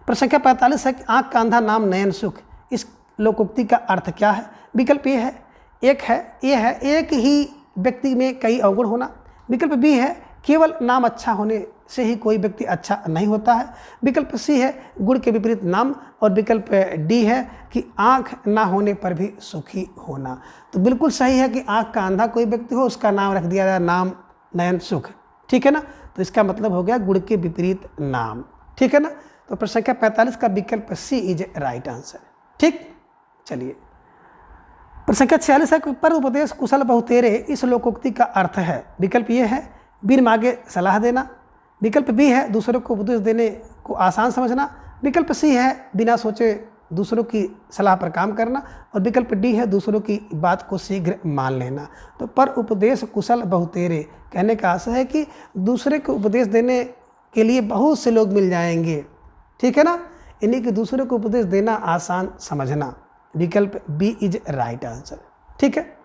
A: प्रश्न संख्या 45 है कि आँख का अंधा नाम नयन सुख, इस लोकोक्ति का अर्थ क्या है? विकल्प ये है एक ही व्यक्ति में कई अवगुण होना, विकल्प बी है केवल नाम अच्छा होने से ही कोई व्यक्ति अच्छा नहीं होता है, विकल्प सी है गुण के विपरीत नाम, और विकल्प डी है कि आँख ना होने पर भी सुखी होना। तो बिल्कुल सही है कि आँख का अंधा कोई व्यक्ति हो, उसका नाम रख दिया जाए नाम नयन सुख। ठीक है ना? तो इसका मतलब हो गया गुण के विपरीत नाम। ठीक है ना? तो प्रश्न संख्या 45 का विकल्प सी इज राइट आंसर। ठीक, चलिए। प्रश्न संख्या 46 है कि पर उपदेश कुशल बहुतेरे, इस लोकोक्ति का अर्थ है। विकल्प ये है बिन मांगे सलाह देना, विकल्प बी है दूसरों को उपदेश देने को आसान समझना, विकल्प सी है बिना सोचे दूसरों की सलाह पर काम करना, और विकल्प डी है दूसरों की बात को शीघ्र मान लेना। तो पर उपदेश कुशल बहुतेरे कहने का आशय है कि दूसरे को उपदेश देने के लिए बहुत से लोग मिल जाएंगे। ठीक है ना? इन्हीं के दूसरे को उपदेश देना आसान समझना, विकल्प बी इज राइट आंसर। ठीक है।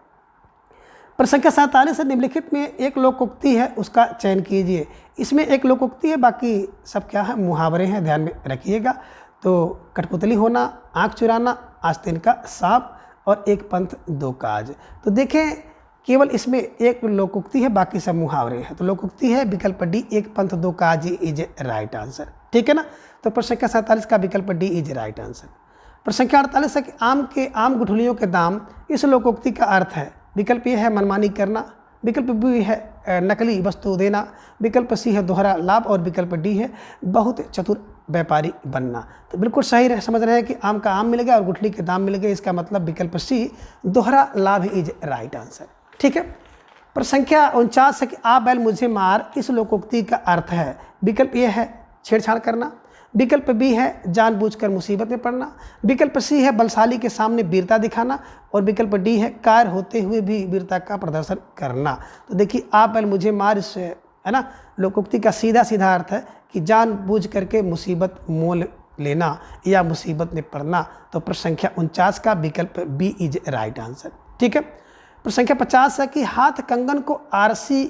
A: प्रश्न संख्या 47 से निम्नलिखित में एक लोकोक्ति है, उसका चयन कीजिए। इसमें एक लोकोक्ति है, बाकी सब क्या है? मुहावरे हैं, ध्यान में रखिएगा। तो कठपुतली होना, आँख चुराना, आस्तीन का सांप, और एक पंथ दो काज। तो देखें, केवल इसमें एक लोकोक्ति है, बाकी सब मुहावरे हैं। तो लोकोक्ति है विकल्प डी एक पंथ दो काज इज राइट आंसर। ठीक है ना? तो प्रश्न संख्या 47 का विकल्प डी इज राइट आंसर। प्रश्न संख्या 48 है कि आम गुठलियों के दाम, इस लोकोक्ति का अर्थ है। विकल्प ये है मनमानी करना, विकल्प बी है नकली वस्तु देना, विकल्प सी है दोहरा लाभ, और विकल्प डी है बहुत चतुर व्यापारी बनना। तो बिल्कुल सही समझ रहे हैं कि आम का आम मिल गया और गुठली के दाम मिल गए, इसका मतलब विकल्प सी दोहरा लाभ इज राइट आंसर। ठीक है। प्रश्न संख्या 49 है कि आ बैल मुझे मार, इस लोकोक्ति का अर्थ है। विकल्प ये है छेड़छाड़ करना, विकल्प बी है जानबूझकर मुसीबत में पड़ना, विकल्प सी है बलशाली के सामने वीरता दिखाना, और विकल्प डी है कार्य होते हुए भी वीरता का प्रदर्शन करना। तो देखिए, आप बैल मुझे मार, इस है ना लोकोक्ति का सीधा सीधा अर्थ है कि जानबूझ करके मुसीबत मोल लेना या मुसीबत में पड़ना। तो प्रश्न संख्या 49 का विकल्प बी इज राइट आंसर। ठीक है। प्रश्न संख्या 50 है कि हाथ कंगन को आरसी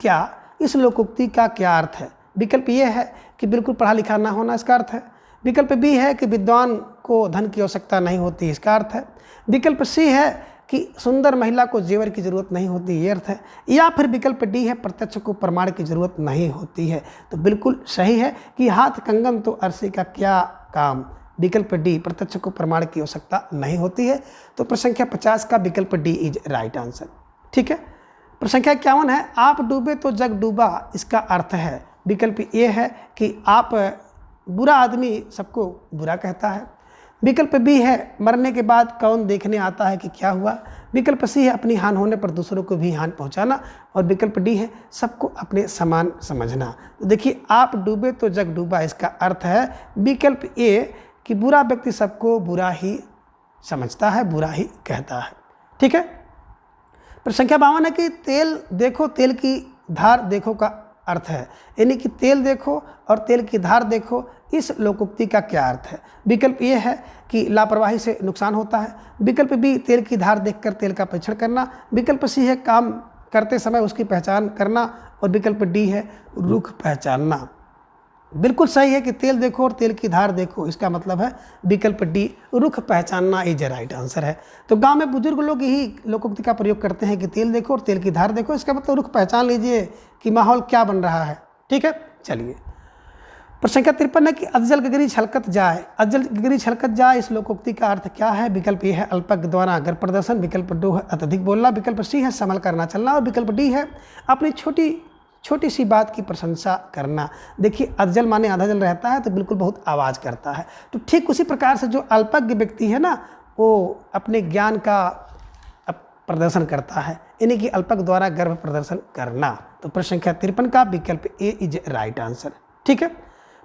A: क्या, इस लोकोक्ति का क्या अर्थ है। विकल्प ये है कि बिल्कुल पढ़ा लिखा ना होना, इसका अर्थ है। विकल्प बी है कि विद्वान को धन की आवश्यकता नहीं होती, इसका अर्थ है। विकल्प सी है कि सुंदर महिला को जेवर की जरूरत नहीं होती, ये अर्थ है। या फिर विकल्प डी है प्रत्यक्ष को प्रमाण की जरूरत नहीं होती है। तो बिल्कुल सही है कि हाथ कंगन तो अरसी का क्या काम, विकल्प डी प्रत्यक्ष को प्रमाण की आवश्यकता नहीं होती है। तो प्रश्न संख्या 50 का विकल्प डी इज राइट आंसर। ठीक है। प्रश्न संख्या 51 है आप डूबे तो जग डूबा, इसका अर्थ है। विकल्प ये है कि आप बुरा आदमी सबको बुरा कहता है, विकल्प बी है मरने के बाद कौन देखने आता है कि क्या हुआ, विकल्प सी है अपनी हानि होने पर दूसरों को भी हानि पहुंचाना, और विकल्प डी है सबको अपने समान समझना। तो देखिए, आप डूबे तो जग डूबा, इसका अर्थ है विकल्प ए कि बुरा व्यक्ति सबको बुरा ही समझता है, बुरा ही कहता है। ठीक है। प्रश्न संख्या 52 है कि तेल देखो तेल की धार देखो का अर्थ है, यानी कि तेल देखो और तेल की धार देखो, इस लोकोक्ति का क्या अर्थ है। विकल्प ये है कि लापरवाही से नुकसान होता है। विकल्प बी तेल की धार देखकर तेल का परीक्षण करना। विकल्प सी है काम करते समय उसकी पहचान करना। और विकल्प डी है रुख पहचानना। बिल्कुल सही है कि तेल देखो और तेल की धार देखो, इसका मतलब है विकल्प डी रुख पहचानना इज राइट आंसर है। तो गांव में बुजुर्ग लोग यही लोकोक्ति का प्रयोग करते हैं कि तेल देखो और तेल की धार देखो, इसका मतलब रुख पहचान लीजिए कि माहौल क्या बन रहा है। ठीक है, चलिए। प्रश्न संख्या 53 है कि अजल गगरी छलकत जाए, अजल गगरी छलकत जाए, इस लोकोक्ति का अर्थ क्या है। विकल्प ए है अल्पज्ञ द्वारा गर्भ प्रदर्शन। विकल्प दो है अत्यधिक बोलना। विकल्प सी है संभल कर ना चलना। और विकल्प डी है अपनी छोटी सी बात की प्रशंसा करना। देखिए अधजल माने आधा जल रहता है तो बिल्कुल बहुत आवाज़ करता है, तो ठीक उसी प्रकार से जो अल्पज्ञ व्यक्ति है ना, वो अपने ज्ञान का प्रदर्शन करता है, यानी कि अल्पज्ञ द्वारा गर्भ प्रदर्शन करना। तो प्रश्न संख्या 53 का विकल्प ए इज राइट आंसर। ठीक है।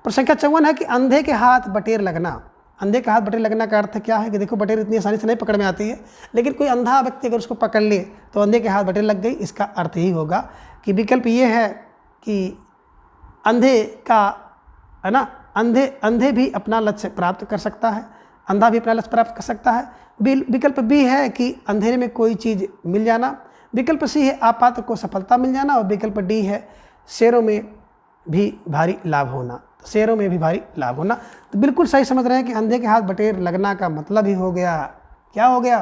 A: प्रश्न संख्या 54 है कि अंधे के हाथ बटेर लगना। अंधे के हाथ बटेर लगना का अर्थ क्या है कि देखो बटेर इतनी आसानी से नहीं पकड़ में आती है, लेकिन कोई अंधा व्यक्ति अगर उसको पकड़ ले तो अंधे के हाथ बटेर लग गई। इसका अर्थ यही होगा कि विकल्प ये है कि अंधे का है ना, अंधे भी अपना लक्ष्य प्राप्त कर सकता है, अंधा भी अपना लक्ष्य प्राप्त कर सकता है। विकल्प बी है कि अंधेरे में कोई चीज़ मिल जाना। विकल्प सी है आपात को सफलता मिल जाना। और विकल्प डी है शेरों में भी भारी लाभ होना, शेरों में भी भारी लाभ होना। तो बिल्कुल सही समझ रहे हैं कि अंधे के हाथ बटेर लगना का मतलब ही हो गया, क्या हो गया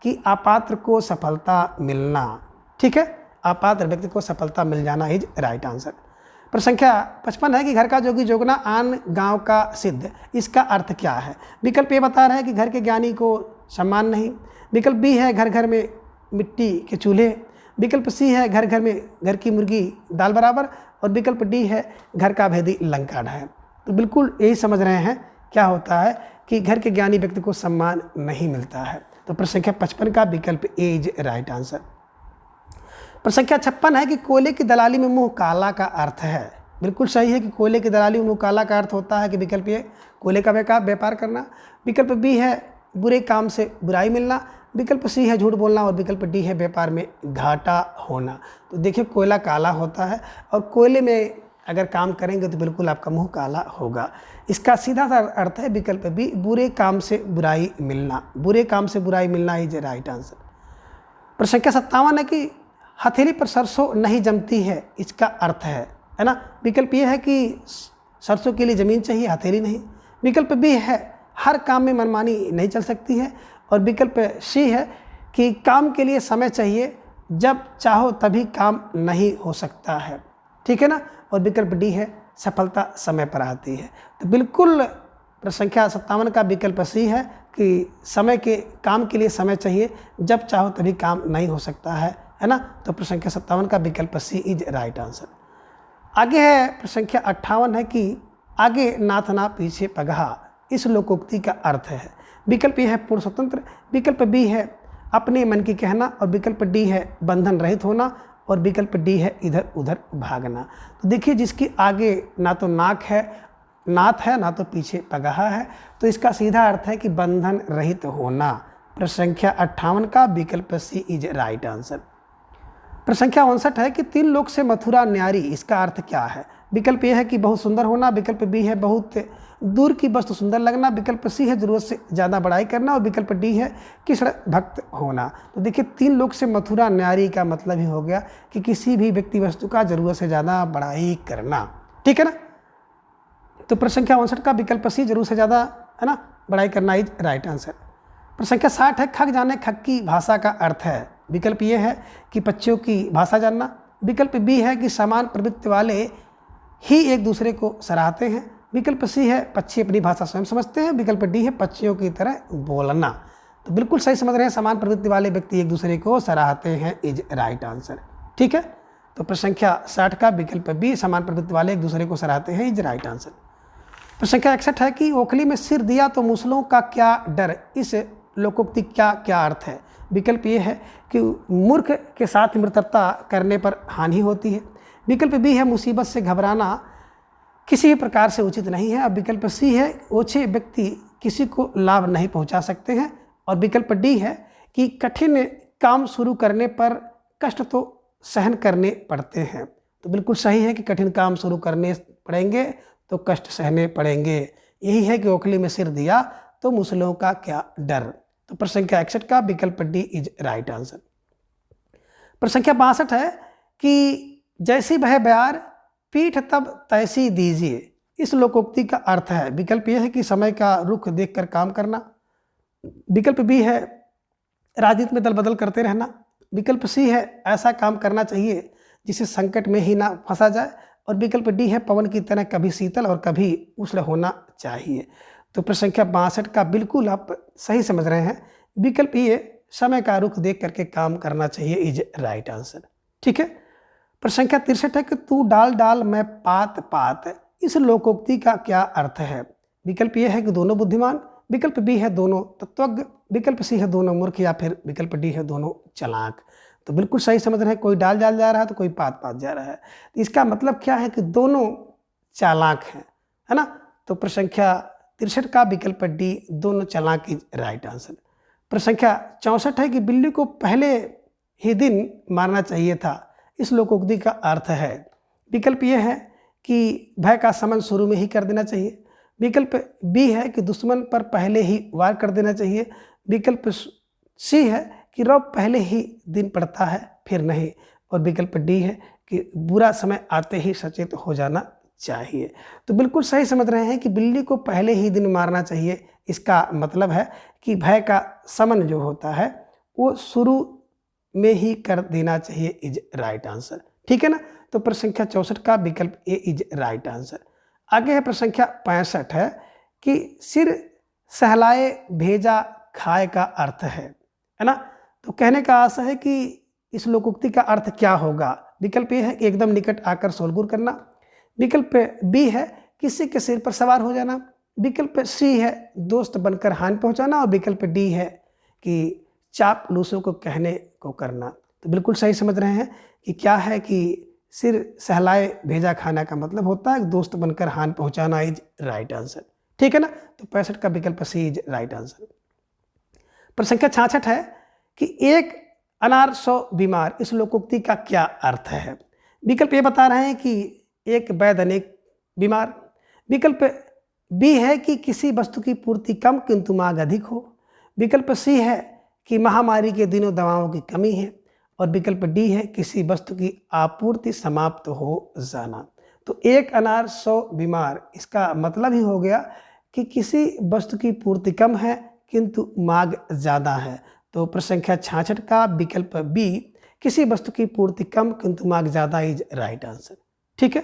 A: कि अपात्र को सफलता मिलना। ठीक है, अपात्र व्यक्ति को सफलता मिल जाना इज राइट आंसर। प्रश्न संख्या 55 है कि घर का जोगी जोगना आन गांव का सिद्ध, इसका अर्थ क्या है। विकल्प ये बता रहे हैं कि घर के ज्ञानी को सम्मान नहीं। विकल्प बी है घर घर में मिट्टी के चूल्हे। विकल्प सी है घर घर में घर की मुर्गी दाल बराबर। और विकल्प डी है घर का भेदी लंका ढाए। तो बिल्कुल यही समझ रहे हैं क्या होता है कि घर के ज्ञानी व्यक्ति को सम्मान नहीं मिलता है। तो प्रश्न संख्या 55 का विकल्प ए इज राइट आंसर। प्रश्न संख्या 56 है कि कोयले की दलाली में मुंह काला का अर्थ है। बिल्कुल सही है कि कोयले की दलाली में मुंह काला का अर्थ होता है कि विकल्प ए कोयले का व्यापार करना। विकल्प बी है बुरे काम से बुराई मिलना। विकल्प सी है झूठ बोलना। और विकल्प डी है व्यापार में घाटा होना। तो देखिए कोयला काला होता है और कोयले में अगर काम करेंगे तो बिल्कुल आपका मुंह काला होगा। इसका सीधा सा अर्थ है विकल्प बी बुरे काम से बुराई मिलना। बुरे काम से बुराई मिलना इज राइट आंसर। प्रश्न संख्या 57 है कि हथेली पर सरसों नहीं जमती है, इसका अर्थ है ना। विकल्प ये है कि सरसों के लिए ज़मीन चाहिए, हथेली नहीं। विकल्प बी है हर काम में मनमानी नहीं चल सकती है। और विकल्प सी है कि काम के लिए समय चाहिए, जब चाहो तभी काम नहीं हो सकता है। ठीक है ना। और विकल्प डी है सफलता समय पर आती है। तो बिल्कुल प्रश्न संख्या 57 का विकल्प सी है कि समय के काम के लिए समय चाहिए, जब चाहो तभी काम नहीं हो सकता है ना। तो प्रश्न संख्या 57 का विकल्प सी इज राइट आंसर। आगे है प्रश्न संख्या 58 है कि आगे नाथ ना पीछे पगहा, इस लोकोक्ति का अर्थ है। विकल्प ये है पूर्ण स्वतंत्र। विकल्प बी है अपने मन की कहना। और विकल्प डी है बंधन रहित होना। और विकल्प डी है इधर उधर भागना। तो देखिए जिसकी आगे ना तो नाथ है ना तो पीछे पगहा है, तो इसका सीधा अर्थ है कि बंधन रहित होना। प्रश्न संख्या 58 का विकल्प सी इज राइट आंसर। प्रश्न संख्या 59 है कि 3 लोक से मथुरा न्यारी, इसका अर्थ क्या है। विकल्प ये है कि बहुत सुंदर होना। विकल्प बी है बहुत दूर की वस्तु सुंदर लगना। विकल्प सी है जरूरत से ज़्यादा बड़ाई करना। और विकल्प डी है कृष्ण भक्त होना। तो देखिए 3 लोक से मथुरा न्यारी का मतलब ही हो गया कि किसी भी व्यक्ति वस्तु का जरूरत से ज़्यादा बड़ाई करना। ठीक है ना। तो प्रश्न संख्या 59 का विकल्प सी जरूरत से ज़्यादा है ना बड़ाई करना इज राइट आंसर। प्रश्न संख्या 60 है खग जाने खग की भाषा का अर्थ है। विकल्प ये है कि पक्षियों की भाषा जानना। विकल्प बी है कि समान प्रवृत्ति वाले ही एक दूसरे को सराहते हैं। विकल्प सी है पक्षी अपनी भाषा स्वयं समझते हैं। विकल्प डी है पक्षियों की तरह बोलना। तो बिल्कुल सही समझ रहे हैं, समान प्रवृत्ति वाले व्यक्ति एक दूसरे को सराहते हैं इज राइट आंसर। ठीक है। तो प्रश्न संख्या 60 का विकल्प बी समान प्रवृत्ति वाले एक दूसरे को सराहते हैं इज राइट आंसर। प्रश्न संख्या 61 है कि ओखली में सिर दिया तो मुसलों का क्या डर, इस लोकोक्ति क्या क्या अर्थ है। विकल्प ये है कि मूर्ख के साथ मित्रता करने पर हानि होती है। विकल्प बी है मुसीबत से घबराना किसी भी प्रकार से उचित नहीं है। अब विकल्प सी है ओछे व्यक्ति किसी को लाभ नहीं पहुंचा सकते हैं। और विकल्प डी है कि कठिन काम शुरू करने पर कष्ट तो सहन करने पड़ते हैं। तो बिल्कुल सही है कि कठिन काम शुरू करने पड़ेंगे तो कष्ट सहने पड़ेंगे। यही है कि ओखली में सिर दिया तो मुसलों का क्या डर। तो प्रश्न संख्या 61 का विकल्प डी इज राइट आंसर। प्रश्न संख्या 62 है कि जैसी भय बयार पीठ तब तैसी दीजिए। इस लोकोक्ति का अर्थ है, विकल्प यह है कि समय का रुख देखकर काम करना, विकल्प बी है राजनीति में दल बदल करते रहना, विकल्प सी है ऐसा काम करना चाहिए जिसे संकट में ही ना फंसा जाए, और विकल्प डी है पवन की तरह कभी शीतल और कभी उष्ण होना चाहिए। तो प्रश्न संख्या 62 का बिल्कुल आप सही समझ रहे हैं, विकल्प ये समय का रुख देख करके काम करना चाहिए इज राइट आंसर। ठीक है। प्रश्न संख्या 63 है कि तू डाल डाल मैं पात पात। इस लोकोक्ति का क्या अर्थ है? विकल्प ये है कि दोनों बुद्धिमान, विकल्प बी है दोनों तत्वज्ञ, विकल्प सी है दोनों मूर्ख, या फिर विकल्प डी है दोनों चालाक। तो बिल्कुल सही समझ रहे हैं, कोई डाल डाल जा रहा है तो कोई पात पात जा रहा है। इसका मतलब क्या है कि दोनों चालाक हैं, है ना। तो प्रश्न संख्या 63 का विकल्प डी दोनों चालाक इज राइट आंसर। प्रश्न संख्या 64 है कि बिल्ली को पहले ही दिन मारना चाहिए था। इस लोकोक्ति का अर्थ है, विकल्प यह है कि भय का शमन शुरू में ही कर देना चाहिए, विकल्प बी है कि दुश्मन पर पहले ही वार कर देना चाहिए, विकल्प सी है कि रौब पहले ही दिन पड़ता है फिर नहीं, और विकल्प डी है कि बुरा समय आते ही सचेत हो जाना चाहिए। तो बिल्कुल सही समझ रहे हैं कि बिल्ली को पहले ही दिन मारना चाहिए। इसका मतलब है कि भय का शमन जो होता है वो शुरू में ही कर देना चाहिए इज राइट आंसर। ठीक है ना। तो प्रश्न संख्या 64 का विकल्प ए इज राइट आंसर। आगे है प्रश्न संख्या 65 है कि सिर सहलाए भेजा खाए का अर्थ है ना। तो कहने का आशा है कि इस लोकोक्ति का अर्थ क्या होगा। विकल्प ए है कि एकदम निकट आकर शोरगुल करना, विकल्प बी है किसी के सिर पर सवार हो जाना, विकल्प सी है दोस्त बनकर हानि पहुंचाना, और विकल्प डी है कि चापलूसों को कहने को करना। तो बिल्कुल सही समझ रहे हैं कि क्या है कि सिर सहलाए भेजा खाना का मतलब होता है दोस्त बनकर हानि पहुंचाना इज राइट आंसर। ठीक है ना। तो 65 का विकल्प सी इज राइट आंसर। प्रश्न संख्या 66 है कि एक अनार 100 बीमार। इस लोकोक्ति का क्या अर्थ है? विकल्प ये बता रहे हैं कि एक वैद्य अनेक बीमार, विकल्प बी है कि किसी वस्तु की पूर्ति कम किंतु मांग अधिक हो, विकल्प सी है कि महामारी के दिनों दवाओं की कमी है, और विकल्प डी है किसी वस्तु की आपूर्ति समाप्त हो जाना। तो एक अनार 100 बीमार, इसका मतलब ही हो गया कि किसी वस्तु की पूर्ति कम है किंतु मांग ज़्यादा है। तो प्रश्न संख्या 66 का विकल्प बी किसी वस्तु की पूर्ति कम किंतु मांग ज़्यादा इज राइट आंसर। ठीक है।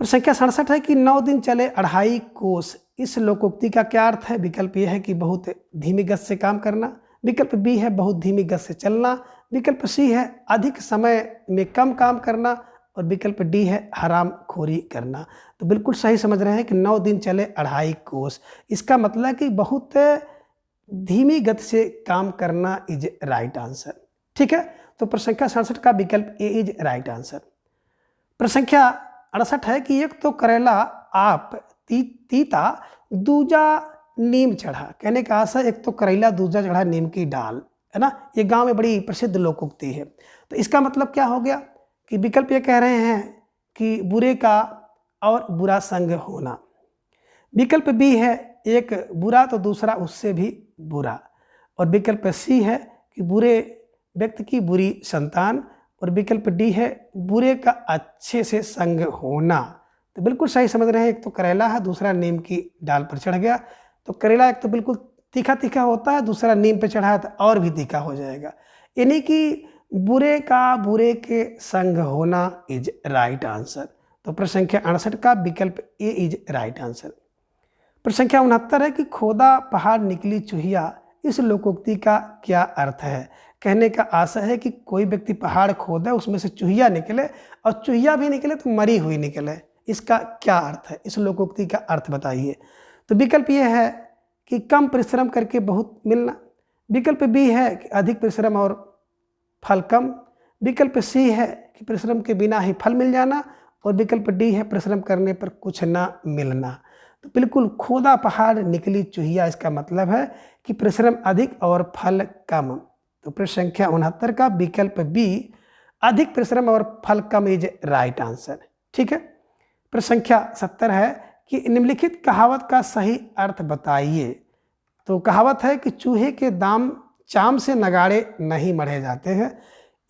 A: प्रश्न संख्या 67 है कि 9 दिन चले 2.5 कोस। इस लोकोक्ति का क्या अर्थ है? विकल्प यह है कि बहुत धीमी गति से काम करना, विकल्प बी है बहुत धीमी गति से चलना, विकल्प सी है अधिक समय में कम काम करना, और विकल्प डी है हराम खोरी करना। तो बिल्कुल सही समझ रहे हैं कि 9 दिन चले 2.5 कोस, इसका मतलब है कि बहुत धीमी गति से काम करना इज राइट आंसर। ठीक है। तो प्रश्न संख्या 67 का विकल्प ए इज राइट आंसर। प्रश्न संख्या 68 है कि एक तो करेला आप तीता दूजा नीम चढ़ा। कहने का आशा, एक तो करेला दूजा चढ़ा नीम की डाल, है ना। ये गांव में बड़ी प्रसिद्ध लोकोक्ति है। तो इसका मतलब क्या हो गया कि विकल्प ये कह रहे हैं कि बुरे का और बुरा संग होना, विकल्प बी है एक बुरा तो दूसरा उससे भी बुरा, और विकल्प सी है कि बुरे व्यक्ति की बुरी संतान, और विकल्प डी है बुरे का अच्छे से संग होना। तो बिल्कुल सही समझ रहे हैं, एक तो करेला है दूसरा नीम की डाल पर चढ़ गया। तो करेला एक तो बिल्कुल तीखा तीखा होता है, दूसरा नीम पे चढ़ा है तो और भी तीखा हो जाएगा, यानी कि बुरे का बुरे के संग होना इज राइट आंसर। तो प्रश्न संख्या 68 का विकल्प ए इज राइट आंसर। प्रश्न संख्या 69 है कि खोदा पहाड़ निकली चूहिया। इस लोकोक्ति का क्या अर्थ है? कहने का आशा है कि कोई व्यक्ति पहाड़ खोदा उसमें से चूहिया निकले, और चूहिया भी निकले तो मरी हुई निकले। इसका क्या अर्थ है? इस लोकोक्ति का अर्थ बताइए। तो विकल्प ये है कि कम परिश्रम करके बहुत मिलना, विकल्प बी है कि अधिक परिश्रम और फल कम, विकल्प सी है कि परिश्रम के बिना ही फल मिल जाना, और विकल्प डी है परिश्रम करने पर कुछ ना मिलना। तो बिल्कुल खोदा पहाड़ निकली चूहिया, इसका मतलब है कि परिश्रम अधिक और फल कम। तो प्रश्न संख्या 69 का विकल्प बी अधिक परिश्रम और फल कम इज राइट आंसर। ठीक है। प्रश्न संख्या 70 है कि निम्नलिखित कहावत का सही अर्थ बताइए। तो कहावत है कि चूहे के दाम चाम से नगाड़े नहीं मढ़े जाते हैं।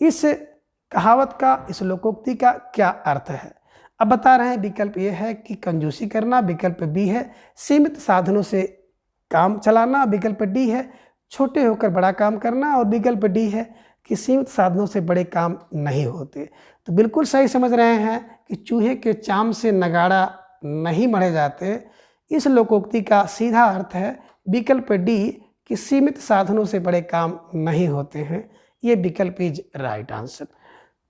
A: इस कहावत का, इस लोकोक्ति का क्या अर्थ है? अब बता रहे हैं। विकल्प ए है कि कंजूसी करना, विकल्प बी है सीमित साधनों से काम चलाना, विकल्प डी है छोटे होकर बड़ा काम करना, और विकल्प डी है कि सीमित साधनों से बड़े काम नहीं होते। तो बिल्कुल सही समझ रहे हैं कि चूहे के चाम से नगाड़ा नहीं मढ़े जाते। इस लोकोक्ति का सीधा अर्थ है विकल्प डी कि सीमित साधनों से बड़े काम नहीं होते हैं। ये विकल्प इज राइट आंसर।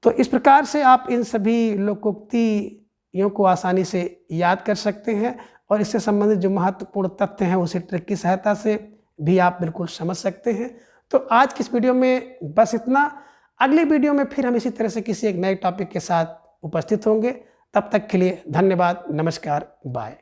A: तो इस प्रकार से आप इन सभी लोकोक्तियों को आसानी से याद कर सकते हैं, और इससे संबंधित जो महत्वपूर्ण तथ्य हैं उसे ट्रिक की सहायता से भी आप बिल्कुल समझ सकते हैं। तो आज की इस वीडियो में बस इतना। अगली वीडियो में फिर हम इसी तरह से किसी एक नए टॉपिक के साथ उपस्थित होंगे। तब तक के लिए धन्यवाद, नमस्कार, बाय।